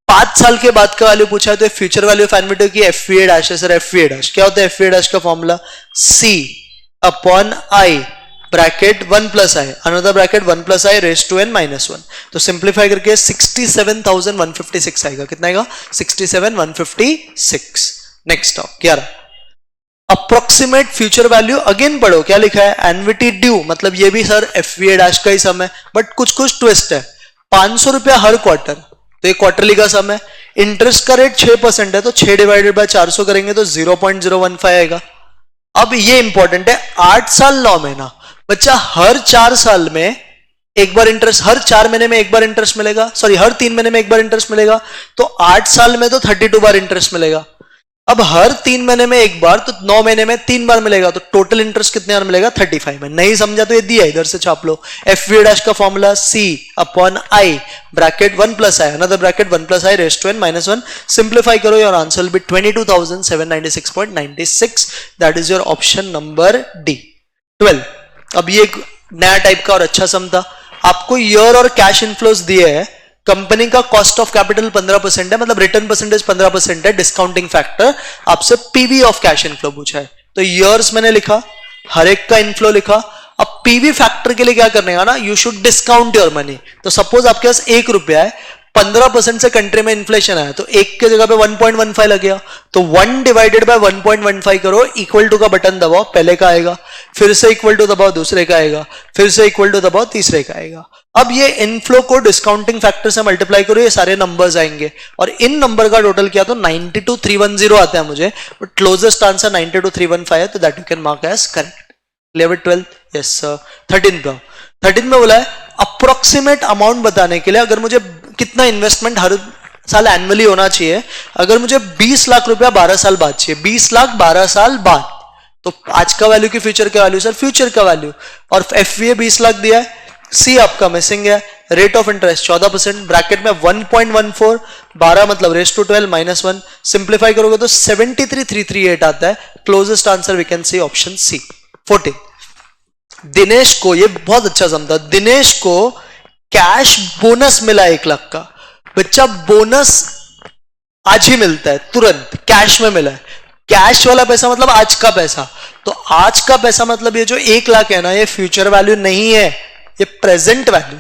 Speaker 1: 5 साल के बाद का वैल्यू पूछा है, तो फ्यूचर वैल्यू ऑफ एन्युटी की FVA डैश है सर, FVA डैश क्या होता है, FVA डैश का formula C/I bracket 1 + i, another bracket 1 + i raise to n - 1। तो सिंप्लीफाई करके 67,156 आएगा। कितना आएगा, 67,156। नेक्स्ट आओ 11, अप्रोक्सीमेट फ्यूचर वैल्यू। अगेन पढ़ो क्या लिखा है, एन्युटी ड्यू, मतलब ये भी सर FVA डैश का ही सम है, बट कुछ ट्विस्ट है। 500 रुपया हर क्वार्टर, तो ये क्वार्टरली का सम है। इंटरेस्ट का रेट 6% है, तो 6 डिवाइडेड बाय 400 करेंगे तो 0.015 आएगा। अब ये इंपॉर्टेंट है, 8 साल 9 महीना, बच्चा हर 4 साल में एक बार इंटरेस्ट, हर 4 महीने में एक बार इंटरेस्ट मिलेगा, सॉरी हर 3 महीने में एक बार इंटरेस्ट मिलेगा, तो 8 साल में तो 32 बार इंटरेस्ट मिलेगा। अब हर 3 महीने में एक बार, तो 9 महीने में 3 बार मिलेगा, तो टोटल इंटरेस्ट कितने बार मिलेगा? 35 में। नहीं समझा तो ये दिया, इधर से छाप लो। एफ वी डैश का formula C upon I bracket 1 plus I, another bracket 1 plus I raise to n minus 1। Simplify करो, your answer will be 22,796.96। That is your option number D 12। अब ये एक नया टाइप का और अच्छा सम था। आपको ईयर और कैश इनफ्लोज दिए है, कंपनी का कॉस्ट ऑफ कैपिटल 15% है, मतलब रिटर्न परसेंटेज 15% है, डिस्काउंटिंग फैक्टर। आपसे पीवी ऑफ कैश इनफ्लो पूछा है, तो ईयर्स मैंने लिखा, हर एक का इनफ्लो लिखा। अब पीवी फैक्टर के लिए क्या करने का ना, you should discount your money. तो सपोज आपके पास 1 रुपया है, 15% से कंट्री में इन्फ्लेशन आया, तो 1 के जगह पे 1.15 लग गया, तो 1 डिवाइडेड बाय 1.15 करो, इक्वल टू का बटन दबाओ, पहले का आएगा, फिर से इक्वल टू दबाओ, दूसरे का आएगा, फिर से इक्वल टू दबाओ, तीसरे का आएगा। अब ये इनफ्लो को डिस्काउंटिंग फैक्टर से मल्टीप्लाई करो, ये सारे नंबर्स आएंगे, और इन नंबर का टोटल किया तो 92,310 आता है मुझे, बट क्लोजेस्ट आंसर 92,315 है, तो that you can mark as correct. Level 12, yes sir. 13 में बोला है अप्रोक्सीमेट अमाउंट बताने के लिए, अगर मुझे कितना इन्वेस्टमेंट हर साल एनुअली होना चाहिए, अगर मुझे 20 लाख रुपया 12 साल बाद चाहिए, 20 लाख 12 साल बाद, तो आज का वैल्यू की फ्यूचर का वैल्यू? सर फ्यूचर का वैल्यू। और एफवीए 20 लाख दिया है, सी आपका मिसिंग है, रेट ऑफ इंटरेस्ट 14%, ब्रैकेट में 1.14, 12 मतलब रेस टू 12 माइनस 1। सिंप्लीफाई करोगे तो 73,338 आता है। Closest answer we can see option C. 14, Dinesh को, ये बहुत अच्छा समझा, दिनेश को कैश बोनस मिला 1 लाख का। बच्चा बोनस आज ही मिलता है, तुरंत कैश में मिला है। कैश वाला पैसा मतलब आज का पैसा, तो आज का पैसा मतलब ये जो 1 लाख है ना, ये फ्यूचर वैल्यू नहीं है, ये प्रेजेंट वैल्यू।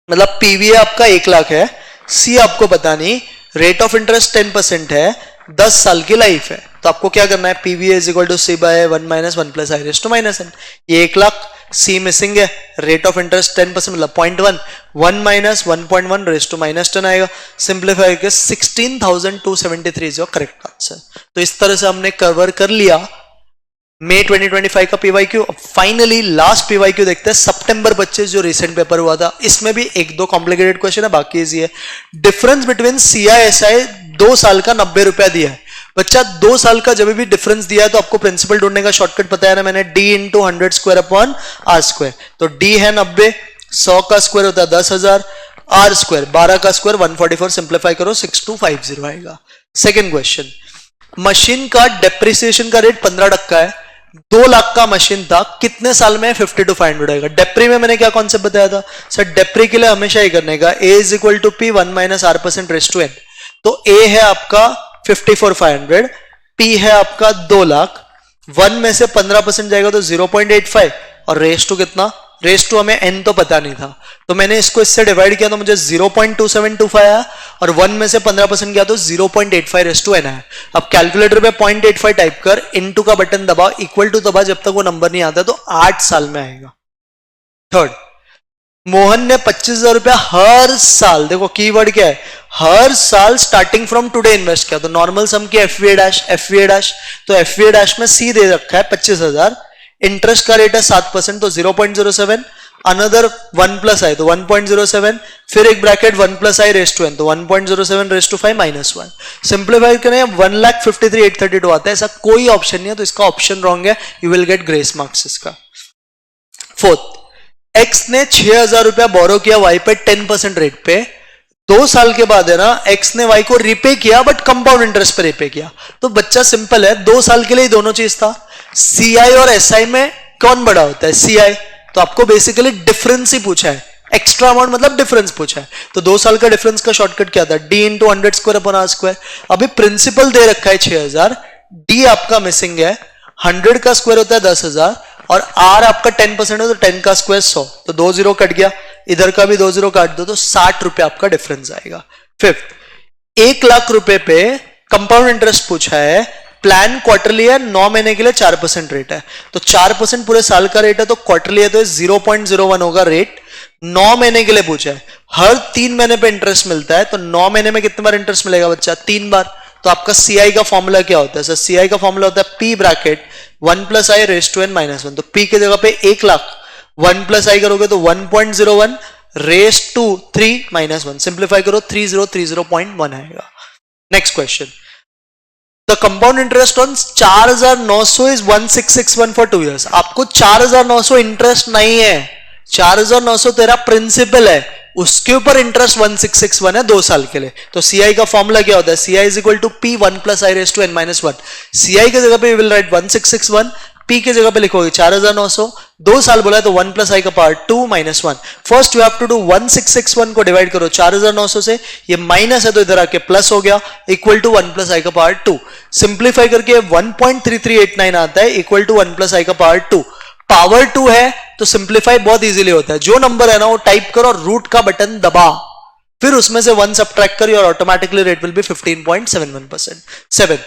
Speaker 1: मतलब पीवी आपका 1 लाख है, सी आपको पता नहीं, रेट ऑफ इंटरेस्ट 10% है, 10 साल की लाइफ है, तो आपको क्या करना है, PV is equal to C by 1 minus 1 plus I raise to minus n। ये 1 लाख, सी मिसिंग है, रेट ऑफ इंटरेस्ट 10% मतलब 0.1, 1 माइनस 1.1 रेज़ टू माइनस 10 आएगा। सिंप्लीफाई करके 16,273 इज योर करेक्ट आंसर। तो इस तरह से हमने कवर कर लिया मई 2025 का पीवाईक्यू। फाइनली लास्ट पीवाईक्यू देखते हैं, सितंबर 25 जो रिसेंट पेपर हुआ था, इसमें भी 1-2 कॉम्प्लिकेटेड क्वेश्चन है, बाकी इजी है। डिफरेंस बिटवीन सीआईएसआई 2 साल का 90 रुपया दिया है। बच्चा 2 साल का जब भी डिफरेंस दिया है तो आपको प्रिंसिपल ढूंढने का शॉर्टकट पता है ना, मैंने d into 100 square upon are square. तो d है 90, 100 का स्क्वायर होता है 10,000, आर स्क्वायर 12 का स्क्वायर 144, सिंप्लीफाई करो 6250 आएगा। सेकेंड क्वेश्चन, मशीन का डेप्रिसिएशन का रेट 15% है, 2 लाख का मशीन था, कितने साल में 50 to 500 आएगा। डेप्री में मैंने क्या कॉन्सेप्ट बताया था सर, डेप्री के लिए हमेशा ही करने का, a is equal to p 1 minus r% raise to n। तो a है आपका 54,500, p है आपका 2 लाख, 1 में से 15% जाएगा तो 0.85, और रेज़ टू कितना, रेज़ टू हमें n तो पता नहीं था, तो मैंने इसको इससे डिवाइड किया तो मुझे 0.2725 आया, और 1 में से 15% गया तो 0.85 रेज़ टू n आया। अब कैलकुलेटर पे 0.85 टाइप कर, इनटू का बटन दबाओ, इक्वल टू दबा, जब तक वो नंबर नहीं आता तो 8 साल में आएगा। थर्ड, मोहन ने 25,000 रुपया हर साल, देखो कीवर्ड क्या है, हर साल स्टार्टिंग फ्रॉम टुडे इन्वेस्ट किया, तो नॉर्मल सम की एफवीए डैश, तो एफवीए डैश में सी दे रखा है 25,000, इंटरेस्ट का रेट है 7%, तो 0.07, अनदर 1 प्लस आई तो 1.07, फिर एक bracket 1 plus I raise to n, तो 1.07 रेज़ टू 5 माइनस 1। सिंप्लीफाई करें 1,53,832 आता है, ऐसा कोई ऑप्शन नहीं है, तो इसका ऑप्शन रॉन्ग है, you will gate grace marks इसका। फोर्थ, एक्स ने 6,000 रुपया बोरो किया वाई पे 10% रेट पे, 2 साल के बाद है ना, एक्स ने वाई को रिपे किया बट कंपाउंड इंटरेस्ट पे रिपे किया। तो बच्चा सिंपल है, 2 साल के लिए दोनों चीज था। सीआई और एसआई में कौन बड़ा होता है, सीआई, तो आपको बेसिकली डिफरेंस ही पूछा है, एक्स्ट्रा अमाउंट मतलब डिफरेंस पूछा है, तो 2 साल का डिफरेंस का शॉर्टकट क्या था, d into 100 square upon are square. अभी प्रिंसिपल दे रखा है 6,000, d आपका मिसिंग है, 100 का स्क्वायर होता है 10,000, और r आपका 10% है तो 10 का स्क्वायर 100, तो 2 0 कट गया, इधर का भी 2 0 काट दो, तो 60 रुपए आपका डिफरेंस आएगा। फिफ्थ, 1 लाख रुपए पे कंपाउंड इंटरेस्ट पूछा है, प्लान क्वार्टरली है, 9 महीने के लिए 4% रेट है, तो 4% पूरे साल का रेट है, तो क्वार्टरली है तो 0.01 होगा रेट, 9 महीने के लिए पूछा है, हर 3 महीने पे इंटरेस्ट मिलता है, तो 9 महीने में कितने बार इंटरेस्ट मिलेगा बच्चा? 3 बार। तो आपका सीआई का फॉर्मूला क्या होता है सर? सीआई का फॉर्मूला होता है P bracket 1 plus I raise to N minus 1। तो पी की जगह पे 1 लाख, 1 प्लस आई करोगे तो 1.01 रेस टू 3 माइनस 1। सिंप्लीफाई करो 3030.1 आएगा। Next question, the compound interest on 4900 is 1661 for 2 years। आपको 4900 इंटरेस्ट नहीं है, 4900 तेरा प्रिंसिपल है, उसके ऊपर इंटरेस्ट 1661 है 2 साल के लिए। तो सीआई का फॉर्मूला क्या होता है? CI is equal to P 1 plus I raise to N minus 1। CI की जगह पे विल राइट 1661, पी की जगह पे लिखोगे 4900, 2 साल बोला है तो 1 प्लस आई का power 2 minus 1। First you have to do 1661 को डिवाइड करो 4900 से, ये माइनस है तो इधर आके प्लस हो गया, इक्वल टू 1 प्लस आई का पावर 2। सिंप्लीफाई करके 1.3389 आता है, इक्वल टू 1 प्लस आई का पावर 2। पावर 2 है तो सिंप्लीफाई बहुत इजीली होता है, जो नंबर है ना वो टाइप करो और रूट का बटन दबा, फिर उसमें से 1 सब्ट्रैक्ट कर, और ऑटोमेटिकली रेट विल बी 15.71%। 7,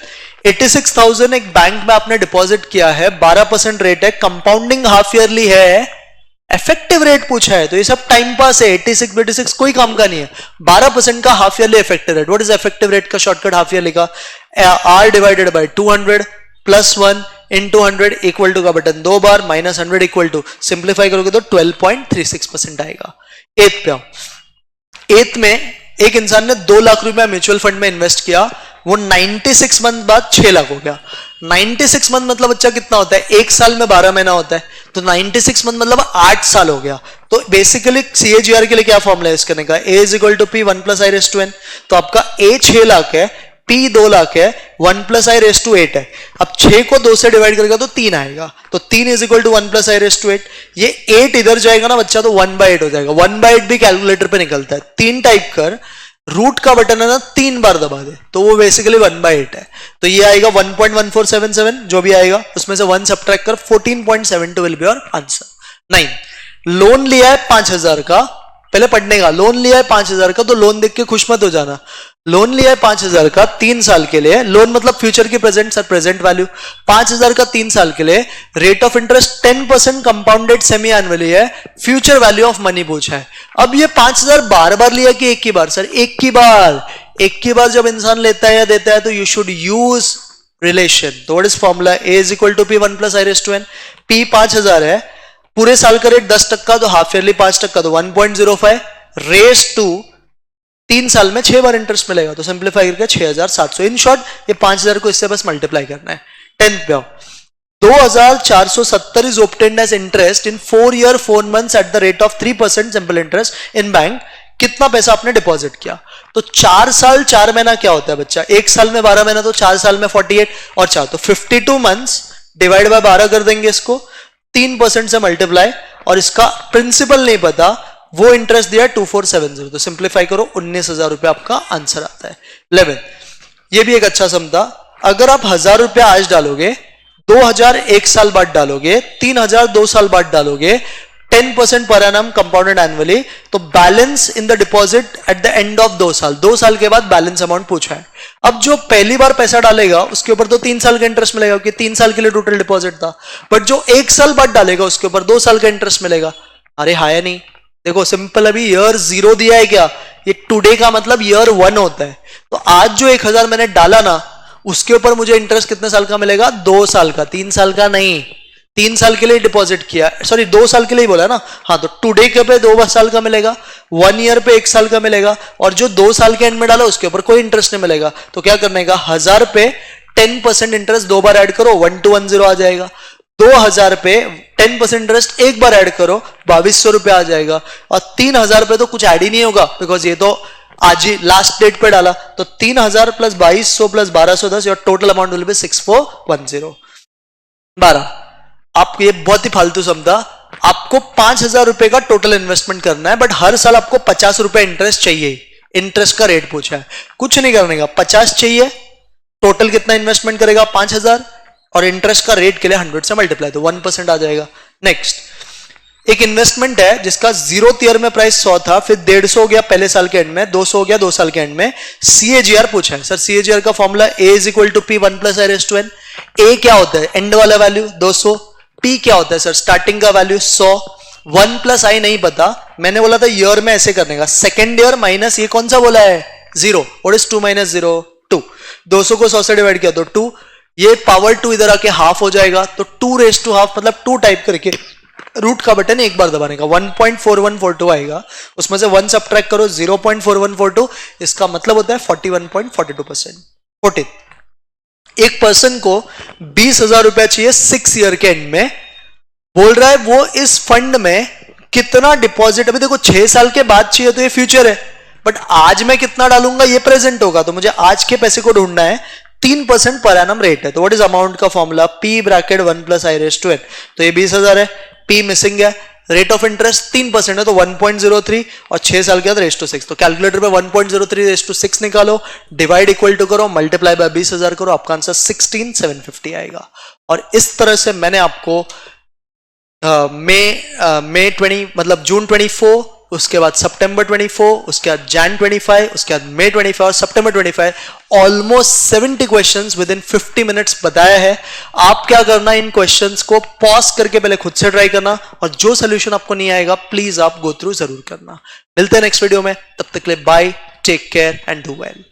Speaker 1: 86,000 एक बैंक में आपने डिपॉजिट किया है, 12% रेट है, कंपाउंडिंग हाफ ईयरली है, इफेक्टिव रेट पूछा है, तो ये सब टाइम पास है, 86 कोई काम का नहीं है। 12% का half yearly effective rate, what is effective rate का शॉर्टकट हाफ ईयरली का? R divided by 200 plus 1 into 100 equal to का बटन 2 बार, माइनस 100 इक्वल टू, सिंप्लीफाई करोगे तो 12.36% आएगा। 8 पे आओ। 8 में एक इंसान ने 2 लाख रुपया म्यूचुअल फंड में इन्वेस्ट किया, वो 96 मंथ बाद 6 लाख हो गया। 96 मंथ मतलब बच्चा कितना होता है? 1 साल में 12 महीना होता है, तो 96 मंथ मतलब 8 साल हो गया। तो बेसिकली सीएजीआर के लिए क्या फॉर्मूला है इसके करने का? A is equal to P 1 plus I raise to N. तो आपका ए 6 लाख है, पी 2 लाख है, 1 प्लस आई रेस टू 8 है। अब 6 को 2 से डिवाइड करेगा तो 3 आएगा, तो 3 is equal to 1 plus I raise to 8। ये 8 इधर जाएगा ना बच्चा तो 1/8 हो जाएगा। 1/8 भी कैलकुलेटर पे निकलता है। 3 टाइप कर, रूट का बटन है ना 3 बार दबा दे, तो वो बेसिकली 1/8 है। तो ये आएगा 1.1477, जो भी आएगा उसमें से 1 सब्ट्रैक्ट कर, 14.72 will be your answer. 9, loan लिया है 5000 का, पहले पढ़ने का, लोन लिया है 5000 का, तो लोन देख के खुश मत हो जाना। लोन लिया है 5000 का 3 साल के लिए, लोन मतलब फ्यूचर की प्रेजेंट सर, प्रेजेंट वैल्यू। 5000 का 3 साल के लिए, rate of interest 10% compounded semi annually है, फ्यूचर वैल्यू ऑफ मनी पूछा है। अब ये 5000 बार बार लिया कि एक ही बार? सर एक की बार, एक की बार जब इंसान लेता है या देता है तो यू शुड यूज रिलेशन। तो what is formula? A is equal to P 1 plus I raise to N. P 5000 है, पूरे साल का रेट 10% तो हाफ ईयरली 5%, तो 1.05 रेस टू 3 साल में 6 बार इंटरेस्ट मिलेगा, तो सिंप्लीफाई करके 6700। इन शॉर्ट ये 5000 को इससे बस मल्टीप्लाई करना है। 10th पे आओ। 2470 is obtained as interest in 4 year 4 months at the rate of 3% simple interest in bank. कितना पैसा आपने डिपॉजिट किया? तो 4 साल 4 महीना क्या होता है बच्चा? 1 साल में 12 महीना, तो 4 साल में 48 और 4 तो 52 मंथ्स डिवाइड बाय 12 कर देंगे इसको, 3% से मल्टीप्लाई, और इसका प्रिंसिपल नहीं पता, वो इंटरेस्ट दिया 2470, तो सिंप्लीफाई करो 19,000 रुपया आपका आंसर आता है। 11, ये भी एक अच्छा सम था। अगर आप 1000 रुपया आज डालोगे, 2000 1 साल बाद डालोगे, 3000 2 साल बाद डालोगे, 10% पर एनम कंपाउंडेड एनुअली, तो balance in the deposit at the end of 2 साल, 2 साल के बाद बैलेंस अमाउंट पूछा है। अब जो पहली बार पैसा डालेगा उसके ऊपर तो 3 साल का इंटरेस्ट मिलेगा, क्योंकि 3 साल के लिए टोटल डिपॉजिट था, बट जो 1 साल बाद डालेगा उसके ऊपर 2 साल का इंटरेस्ट मिलेगा। अरे हाँ या नहीं? देखो सिंपल, अभी ईयर 0 दिया है क्या? ये टुडे का मतलब ईयर 1 होता है, तो आज जो 1000 मैंने डाला ना, उसके ऊपर मुझे इंटरेस्ट कितने साल का मिलेगा? 2 साल का, 3 साल का नहीं। 3 साल के लिए डिपॉजिट किया, सॉरी 2 साल के लिए ही बोला ना, हाँ, तो टुडे के पे 2 साल का मिलेगा, 1 ईयर पे 1 साल का मिलेगा, और जो 2 साल के एंड में डाला उसके ऊपर कोई इंटरेस्ट नहीं मिलेगा। तो क्या करने का? 1000 पे 10% इंटरेस्ट 2 बार ऐड करो, 1210 आ जाएगा। 2000 पे 10% इंटरेस्ट 1 बार ऐड करो, 2200 रुपया आ जाएगा। और 3000 पे तो कुछ ऐड ही नहीं होगा, बिकॉज ये तो आज ही लास्ट डेट पे डाला, तो 3000 plus 2200 plus 1210, your total amount will be 6410। 12, आपको ये बहुत ही फालतू समझा, आपको 5000 रुपए का टोटल इन्वेस्टमेंट करना है, बट हर साल आपको 50 रुपए इंटरेस्ट चाहिए। इंटरेस्ट का रेट पूछा है, कुछ नहीं करने का, 50 चाहिए, टोटल कितना इन्वेस्टमेंट करेगा? 5000, और इंटरेस्ट का रेट के लिए 100 से मल्टीप्लाई, तो 1% आ जाएगा। नेक्स्ट, एक इन्वेस्टमेंट है जिसका 0th ईयर में प्राइस 100 था, फिर 150 हो गया पहले साल के एंड में, 200 हो गया 2 साल के एंड में। सीएजीआर पूछा है। सर सीएजीआर का formula A is equal to P 1 plus I raise to n. A क्या होता है? एंड वाला वैल्यू 200। पी क्या होता है सर? स्टार्टिंग का वैल्यू 100। 1 प्लस आई नहीं पता, मैंने बोला था ईयर में ऐसे करने का, सेकेंड ईयर माइनस ये कौन सा बोला है 0, व्हाट इज 2 माइनस 0 2, 200 को 100 से डिवाइड किया तो 2, ये पावर 2 इधर आके हाफ हो जाएगा तो 2 रेज टू हाफ मतलब 2 टाइप करके रूट का बटन एक बार दबाने का 1.4142 आएगा, उसमें से 1 सब्ट्रैक्ट करो 0.4142, इसका मतलब होता है 41.42%। 14 एक पर्सन को 20,000 रुपया चाहिए 6 ईयर के एंड में, बोल रहा है वो इस फंड में कितना डिपॉजिट, अभी देखो 6 साल के बाद चाहिए तो ये फ्यूचर है, बट आज मैं कितना डालूंगा ये प्रेजेंट होगा, तो मुझे आज के पैसे को ढूंढना है, 3% पर एनम रेट है, तो व्हाट इज अमाउंट का formula P bracket 1 plus I raise to n, तो ये 20,000 है, P मिसिंग है, रेट ऑफ इंटरेस्ट 3% है तो 1.03 और 6 साल के बाद रेज टू 6, तो कैलकुलेटर पे 1.03 रेज टू 6 निकालो, डिवाइड इक्वल टू करो, मल्टीप्लाई बाय 20,000 करो, आपका आंसर 16,750 आएगा। और इस तरह से मैंने आपको मई 20 मतलब जून 24, उसके बाद सितंबर 24, उसके बाद जैन 25, उसके बाद मई 25 और सितंबर 25, almost 70 questions with in 50 minutes बताया है। आप क्या करना, इन क्वेश्चंस को पॉज करके पहले खुद से ट्राई करना, और जो सोल्यूशन आपको नहीं आएगा प्लीज आप गो थ्रू जरूर करना। मिलते हैं नेक्स्ट वीडियो में, तब तक के लिए bye, take care and do well.